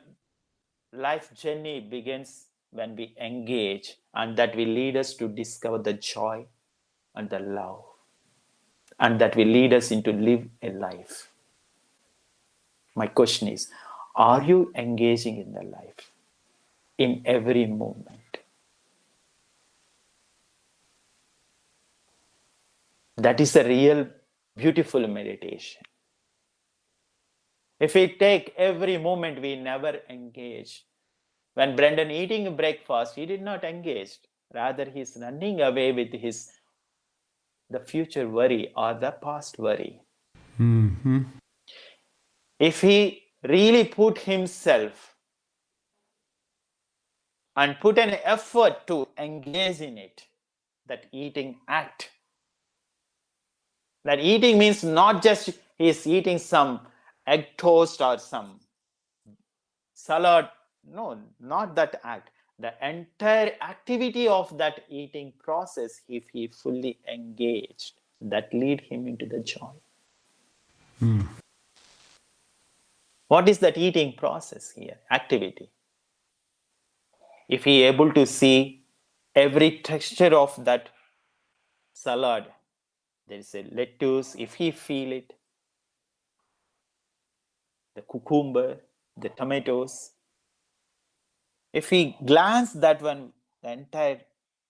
life journey begins when we engage, and that will lead us to discover the joy and the love, and that will lead us into live a life. My question is, are you engaging in the life in every moment? That is a real beautiful meditation. If we take every moment, we never engage. When Brendan eating breakfast, he did not engage. Rather, he's running away with the future worry or the past worry. If he really put himself and put an effort to engage in it, that eating act. That eating means not just he's eating some egg toast or some salad. No, not that act. The entire activity of that eating process, if he fully engaged, that lead him into the joy. What is that eating process here? Activity. If he able to see every texture of that salad, there is a lettuce, if he feel it, the cucumber, the tomatoes, if he glance that one, the entire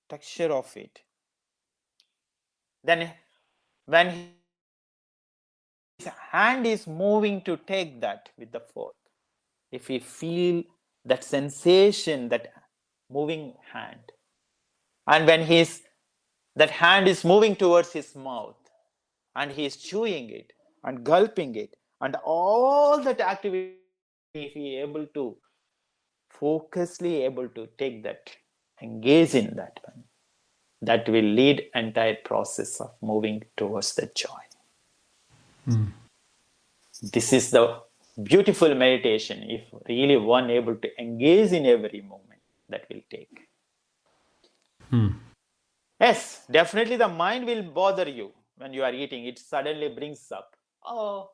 texture of it, then when his hand is moving to take that with the fork, if he feel that sensation, that moving hand, and when that hand is moving towards his mouth, and he is chewing it and gulping it, and all that activity, if he able to focusly able to take that, engage in that one, that will lead entire process of moving towards the joy. This is the beautiful meditation, if really one able to engage in every moment, that will take. Yes, definitely the mind will bother you when you are eating. It suddenly brings up, oh,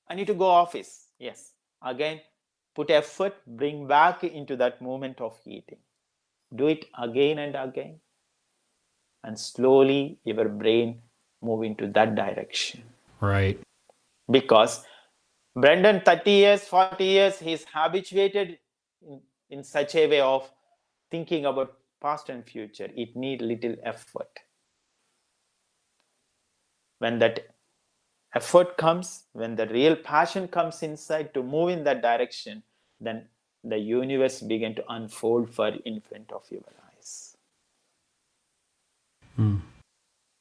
I need to go office. Yes, again, put effort, bring back into that moment of eating. Do it again and again, and slowly your brain move into that direction. Right. Because Brendan, 30 years, 40 years, he's habituated in such a way of thinking about past and future. It need little effort. When that effort comes, when the real passion comes inside to move in that direction, then the universe begin to unfold in front of your eyes.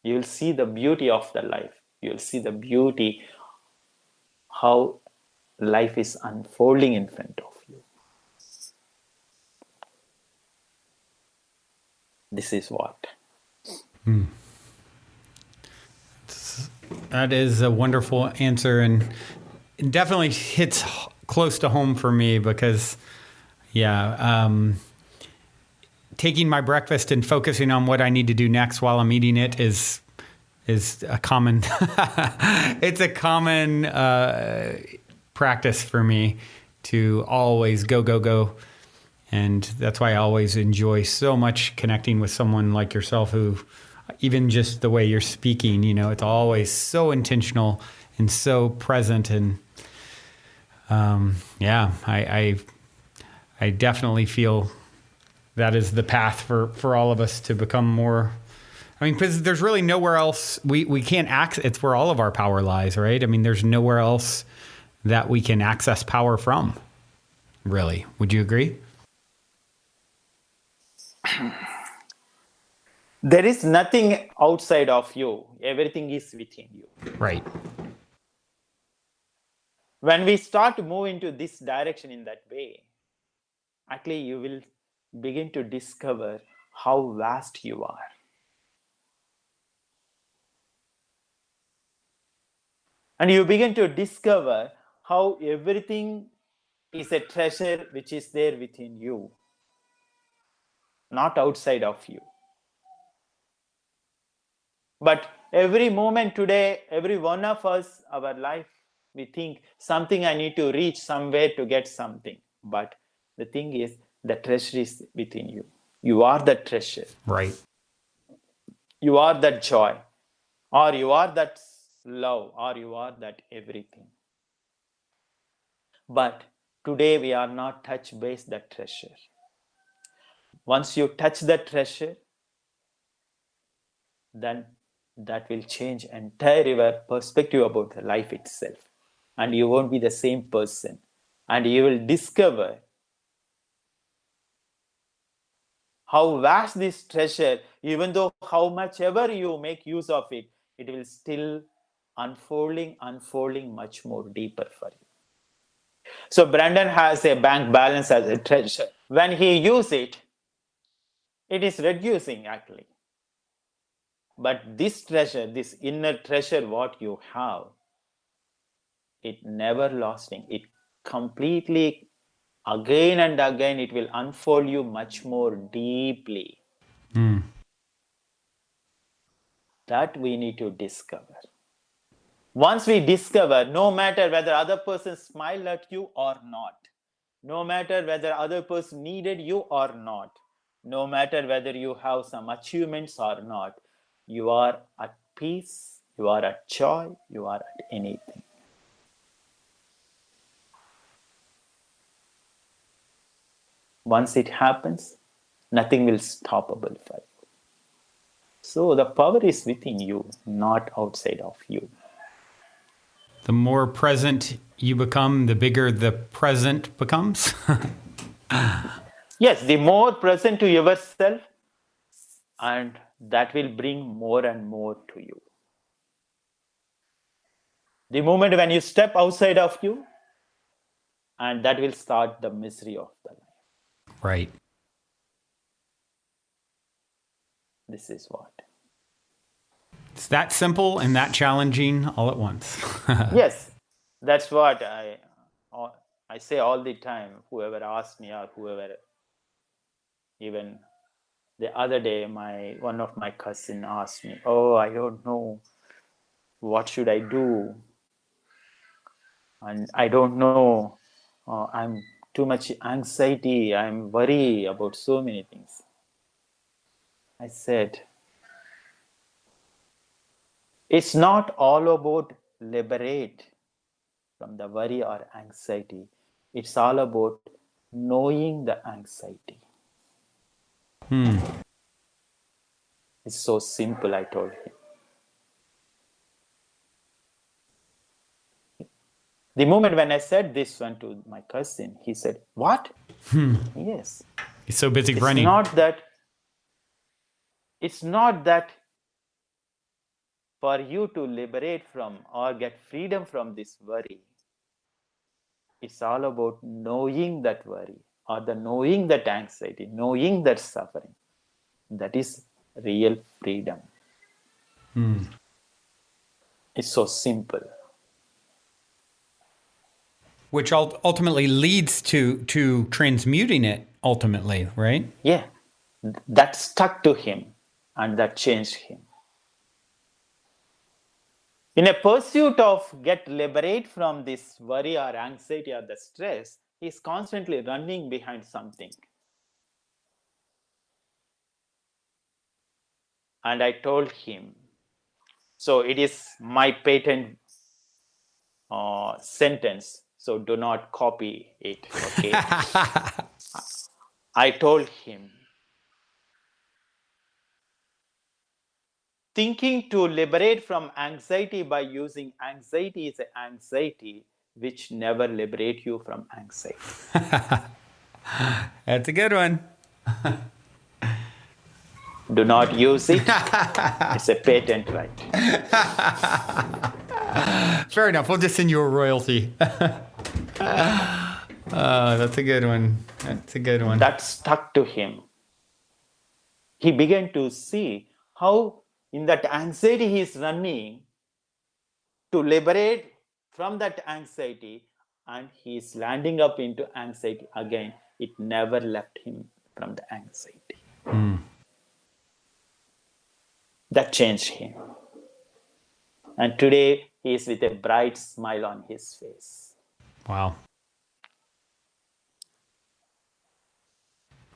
You'll see the beauty of the life. You'll see the beauty how life is unfolding in front of you. This is what. That is a wonderful answer, and it definitely hits close to home for me because, taking my breakfast and focusing on what I need to do next while I'm eating it is a common it's a common practice for me to always go. And that's why I always enjoy so much connecting with someone like yourself who, even just the way you're speaking, it's always so intentional and so present. And I definitely feel that is the path for all of us to become more. I mean, because there's really nowhere else we can't access. It's where all of our power lies, right? I mean, there's nowhere else that we can access power from, really. Would you agree? There is nothing outside of you. Everything is within you. Right. When we start to move into this direction in that way, actually you will begin to discover how vast you are. And you begin to discover how everything is a treasure which is there within you, not outside of you. But every moment today, every one of us, our life, we think something I need to reach somewhere to get something. But the thing is, the treasure is within you. You are the treasure. Right. You are that joy, or you are that love, or you are that everything. But today we are not touch base that treasure. Once you touch that treasure, then that will change entire your perspective about the life itself. And you won't be the same person. And you will discover how vast this treasure, even though how much ever you make use of it, it will still unfolding much more deeper for you. So Brandon has a bank balance as a treasure. When he uses it, it is reducing actually. But this treasure, this inner treasure, what you have, it never lasting. It completely, again and again, it will unfold you much more deeply. That we need to discover. Once we discover, no matter whether other person smiled at you or not, no matter whether other person needed you or not, no matter whether you have some achievements or not, you are at peace, you are at joy, you are at anything. Once it happens, nothing will stoppable for you. So the power is within you, not outside of you. The more present you become, the bigger the present becomes. Yes, the more present to yourself, and that will bring more and more to you. The moment when you step outside of you, and that will start the misery of the life. Right. This is what. It's that simple and that challenging all at once. Yes, that's what I say all the time. Whoever asks me, or whoever, even the other day, one of my cousin asked me, "Oh, I don't know, what should I do? And I don't know. I'm too much anxiety. I'm worried about so many things." I said, it's not all about liberate from the worry or anxiety. It's all about knowing the anxiety. It's so simple, I told him. The moment when I said this one to my cousin, he said, "What?" Yes. He's so busy It's running. not that for you to liberate from or get freedom from this worry. It's all about knowing that worry or the knowing that anxiety, knowing that suffering. That is real freedom. It's so simple. Which ultimately leads to transmuting it ultimately, right? Yeah, that stuck to him and that changed him. In a pursuit of get liberate from this worry or anxiety or the stress, he's constantly running behind something. And I told him, so it is my patent sentence, so do not copy it, okay? I told him, thinking to liberate from anxiety by using anxiety is an anxiety which never liberate you from anxiety. That's a good one. Do not use it. It's a patent right. Fair enough. We'll just send you a royalty. That's a good one. That's a good one. That stuck to him. He began to see how in that anxiety he is running to liberate from that anxiety, and he is landing up into anxiety again. It never left him from the anxiety. That changed him. And today he is with a bright smile on his face. Wow.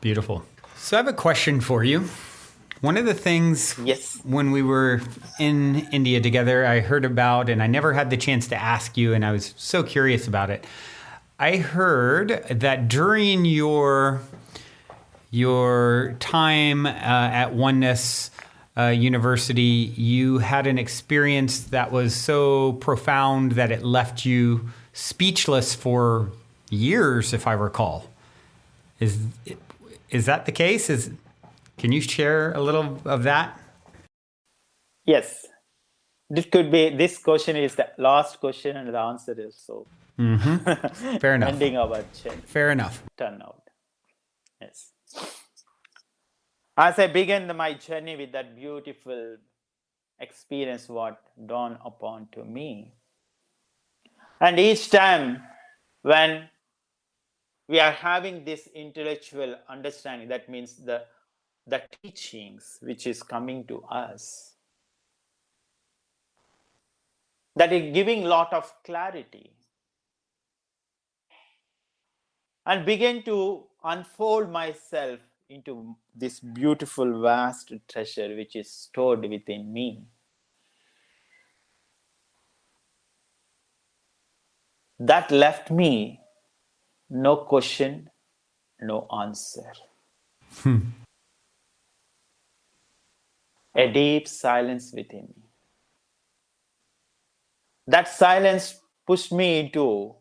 Beautiful. So I have a question for you. One of the things Yes. when we were in India together, I heard about, and I never had the chance to ask you, and I was so curious about it. I heard that during your time at Oneness University, you had an experience that was so profound that it left you speechless for years, if I recall. Is that the case? Can you share a little of that? Yes. This question is the last question, and the answer is so. Fair enough. Ending our journey. Fair enough. Turnout. Yes. As I began my journey with that beautiful experience, what dawned upon to me, and each time when we are having this intellectual understanding, that means the teachings which is coming to us, that is giving lot of clarity, and begin to unfold myself into this beautiful vast treasure which is stored within me. That left me no question, no answer. A deep silence within me. That silence pushed me into,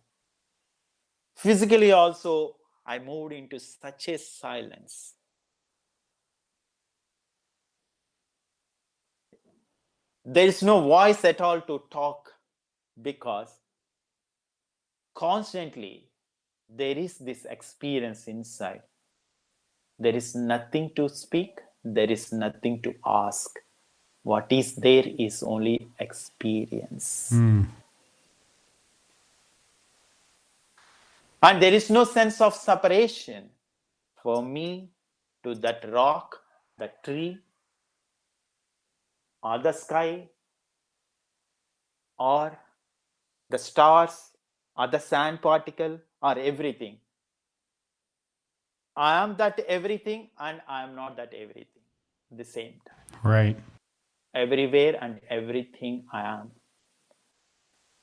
physically also, I moved into such a silence. There is no voice at all to talk, because constantly there is this experience inside. There is nothing to speak, there is nothing to ask. What is there is only experience. And there is no sense of separation for me to that rock, the tree, or the sky, or the stars, or the sand particle, or everything. I am that everything, and I am not that everything at the same time. Right. Everywhere and everything I am.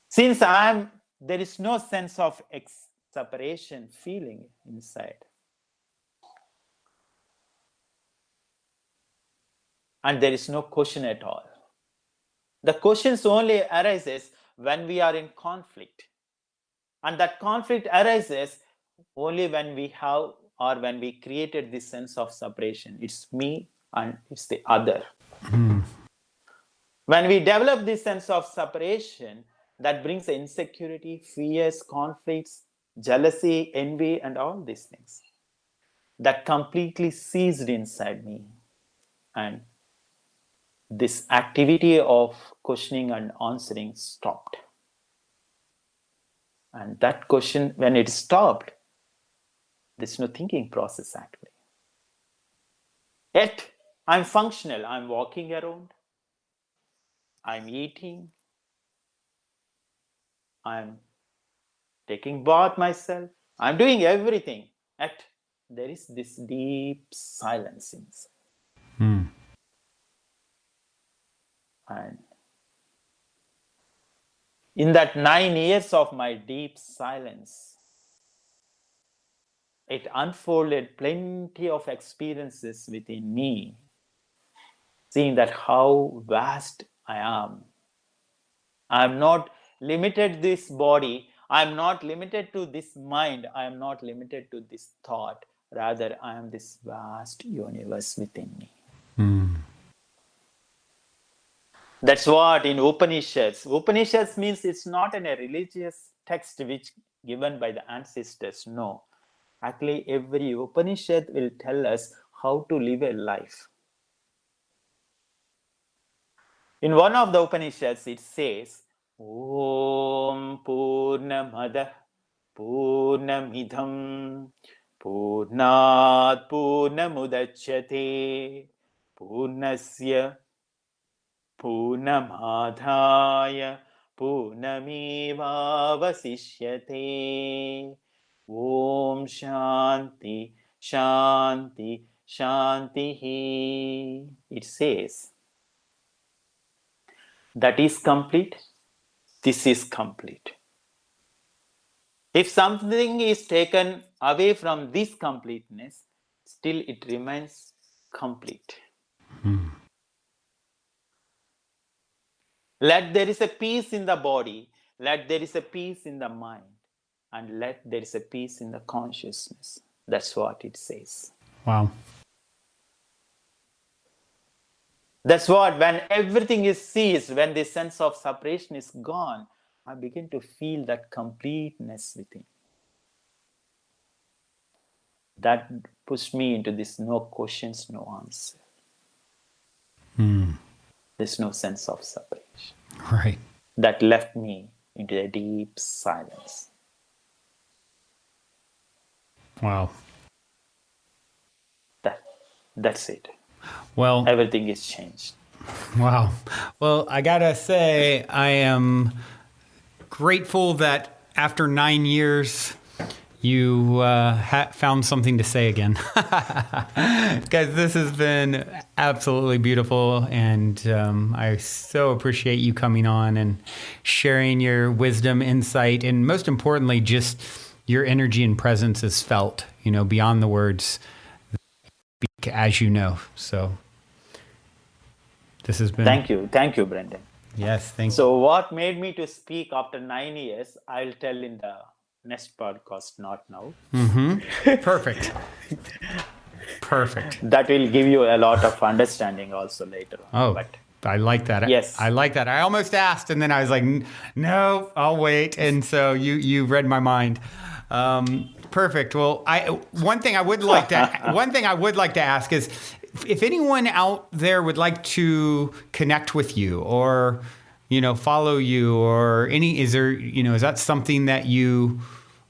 Since I am, there is no sense of separation feeling inside. And there is no question at all. The questions only arises when we are in conflict. And that conflict arises only when we have, or when we created this sense of separation. It's me and it's the other. When we develop this sense of separation, that brings insecurity, fears, conflicts, jealousy, envy, and all these things that completely ceased inside me. And this activity of questioning and answering stopped. And that question, when it stopped, there's no thinking process actually. Yet, I'm functional. I'm walking around. I'm eating. I'm taking bath myself. I'm doing everything. Yet, there is this deep silence inside. And in that 9 years of my deep silence, it unfolded plenty of experiences within me, seeing that how vast I am. I'm not limited to this body. I'm not limited to this mind. I am not limited to this thought. Rather, I am this vast universe within me. That's what in Upanishads means it's not in a religious text which given by the ancestors. No. Actually, every Upanishad will tell us how to live a life. In one of the Upanishads, it says, Om Purnamada Purnamidham Purnat Purnamudachyate Purnasya Purnamadhaya Purnamevavasishyate. Om Shanti Shanti Shanti. It says, that is complete, this is complete. If something is taken away from this completeness, still it remains complete. Let there is a peace in the body, let there is a peace in the mind, and let there is a peace in the consciousness. That's what it says. Wow. That's what, when everything is ceased, when the sense of separation is gone, I begin to feel that completeness within. That pushed me into this no questions, no answer. There's no sense of separation. Right. That left me into a deep silence. Wow. That's it. Well, Everything is changed. wow. Well, I gotta say, I am grateful that after 9 years, you found something to say again. Guys, this has been absolutely beautiful, and I so appreciate you coming on and sharing your wisdom, insight, and most importantly, just your energy and presence is felt, beyond the words, as you know. So this has been... Thank you, Brendan. Yes, thank you. So what made me to speak after 9 years, I'll tell in the next podcast, not now. Perfect. Perfect. That will give you a lot of understanding also later on. Oh, but I like that. Yes. I like that. I almost asked, and then I was like, no, I'll wait. And so you read my mind. Perfect. Well, one thing I would like to ask is, if anyone out there would like to connect with you or, follow you or is that something that you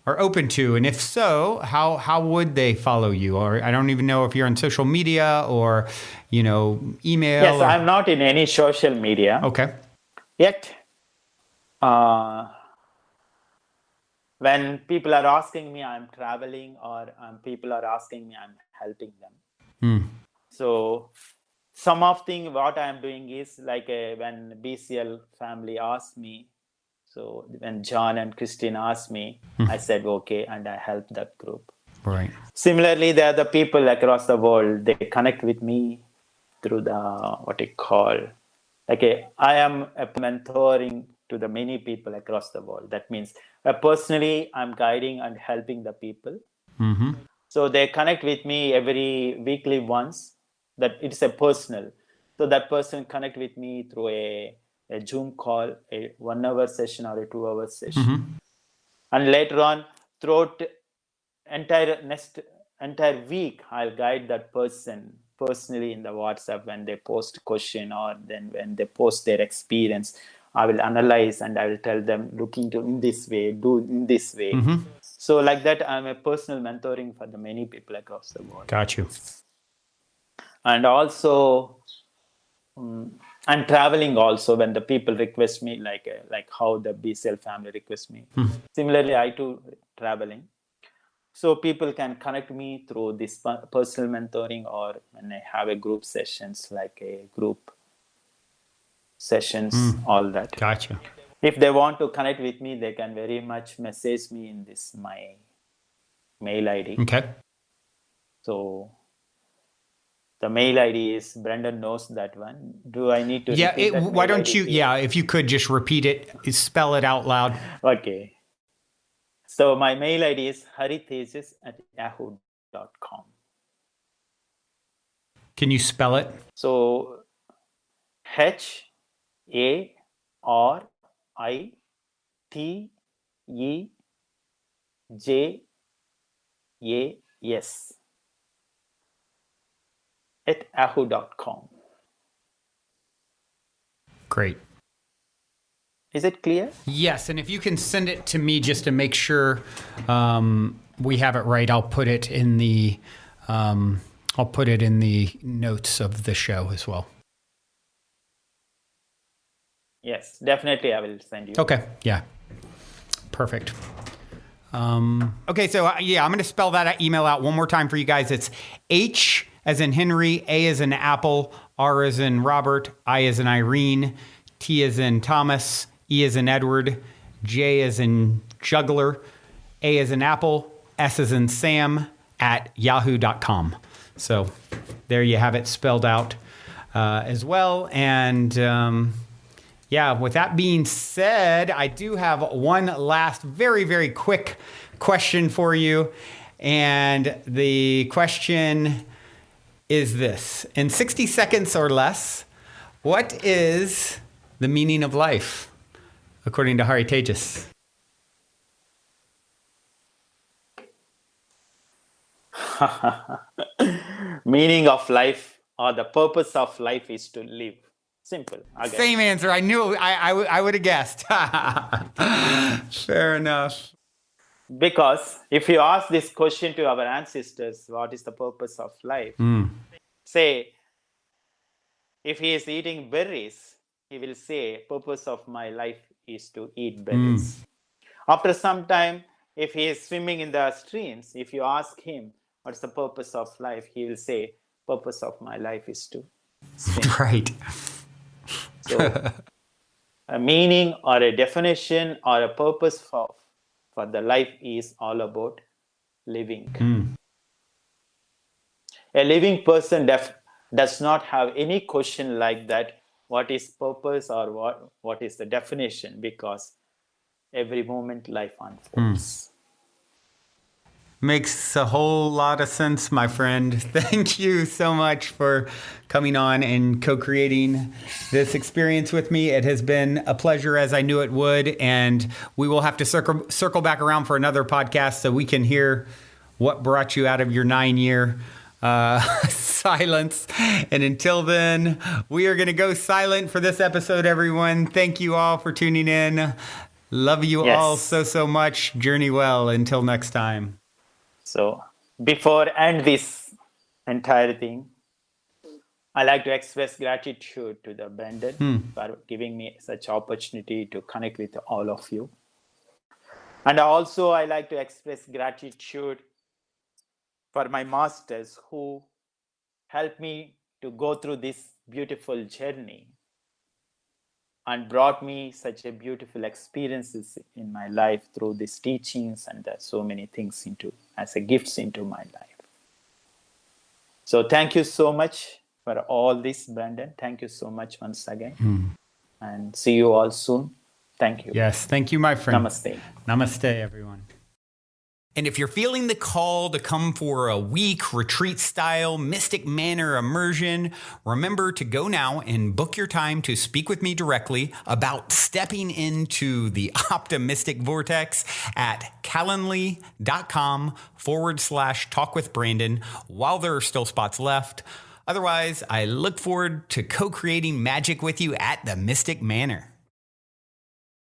are open to? And if so, how would they follow you? Or I don't even know if you're on social media or, email. Yes, I'm not in any social media. Okay. Yet, when people are asking me, I'm traveling, or people are asking me, I'm helping them. So some of things what I'm doing is like when BCL family asked me, so when John and Christine asked me, I said, okay, and I helped that group. Right. Similarly, there are the people across the world, they connect with me through the, I am mentoring to the many people across the world. That means personally, I'm guiding and helping the people. So they connect with me every weekly once. That it's a personal. So that person connect with me through a Zoom call, a 1 hour session or a 2 hour session. And later on, throughout entire week, I'll guide that person personally in the WhatsApp when they post question, or then when they post their experience. I will analyze and I will tell them, look into in this way, do in this way. So like that, I'm a personal mentoring for the many people across the world. Got you. And also, I'm traveling also when the people request me, like how the BCL family requests me. Similarly, I too traveling. So people can connect me through this personal mentoring, or when I have a group sessions, like a group sessions, all that. Gotcha. If they want to connect with me, they can very much message me in this my mail ID. Okay. So the mail ID is, Brendan knows that one. Do I need to repeat that? Why don't you? Yeah, if you could just repeat it, spell it out loud. Okay. So my mail ID is haritejas@yahoo.com. Can you spell it? So HARITEJAS @yahoo.com. Great. Is it clear? Yes, and if you can send it to me just to make sure we have it right, I'll put it in the notes of the show as well. Yes, definitely I will send you. Okay. Yeah. Perfect. Okay, so I'm going to spell that email out one more time for you guys. It's H as in Henry, A as in Apple, R as in Robert, I as in Irene, T as in Thomas, E as in Edward, J as in Juggler, A as in Apple, S as in Sam @yahoo.com. So there you have it spelled out as well. And with that being said, I do have one last very, very quick question for you. And the question is this: in 60 seconds or less, what is the meaning of life, according to Haritejas? Meaning of life, or the purpose of life, is to live. Simple. Again. Same answer. I knew I would have guessed. Fair enough. Because if you ask this question to our ancestors, what is the purpose of life? Say, if he is eating berries, he will say, purpose of my life is to eat berries. After some time, if he is swimming in the streams, if you ask him, what's the purpose of life? He will say, purpose of my life is to swim. Right. So a meaning or a definition or a purpose for the life is all about living. A living person does not have any question like that, what is purpose or what is the definition, because every moment life unfolds. Makes a whole lot of sense, my friend. Thank you so much for coming on and co-creating this experience with me. It has been a pleasure, as I knew it would, and we will have to circle back around for another podcast so we can hear what brought you out of your 9-year silence. And until then, we are going to go silent for this episode, everyone. Thank you all for tuning in. Love you all so much. Journey well. Until next time. So before end this entire thing, I like to express gratitude to the Brendan for giving me such opportunity to connect with all of you. And also I like to express gratitude for my masters who helped me to go through this beautiful journey and brought me such a beautiful experiences in my life through these teachings and so many things as a gifts into my life. So thank you so much for all this, Brandon. Thank you so much once again. And see you all soon. Thank you. Yes, thank you, my friend. Namaste. Namaste, everyone. And if you're feeling the call to come for a week retreat style Mystic Manor immersion, remember to go now and book your time to speak with me directly about stepping into the optimistic vortex at calendly.com/talk with Brandon while there are still spots left. Otherwise, I look forward to co-creating magic with you at the Mystic Manor.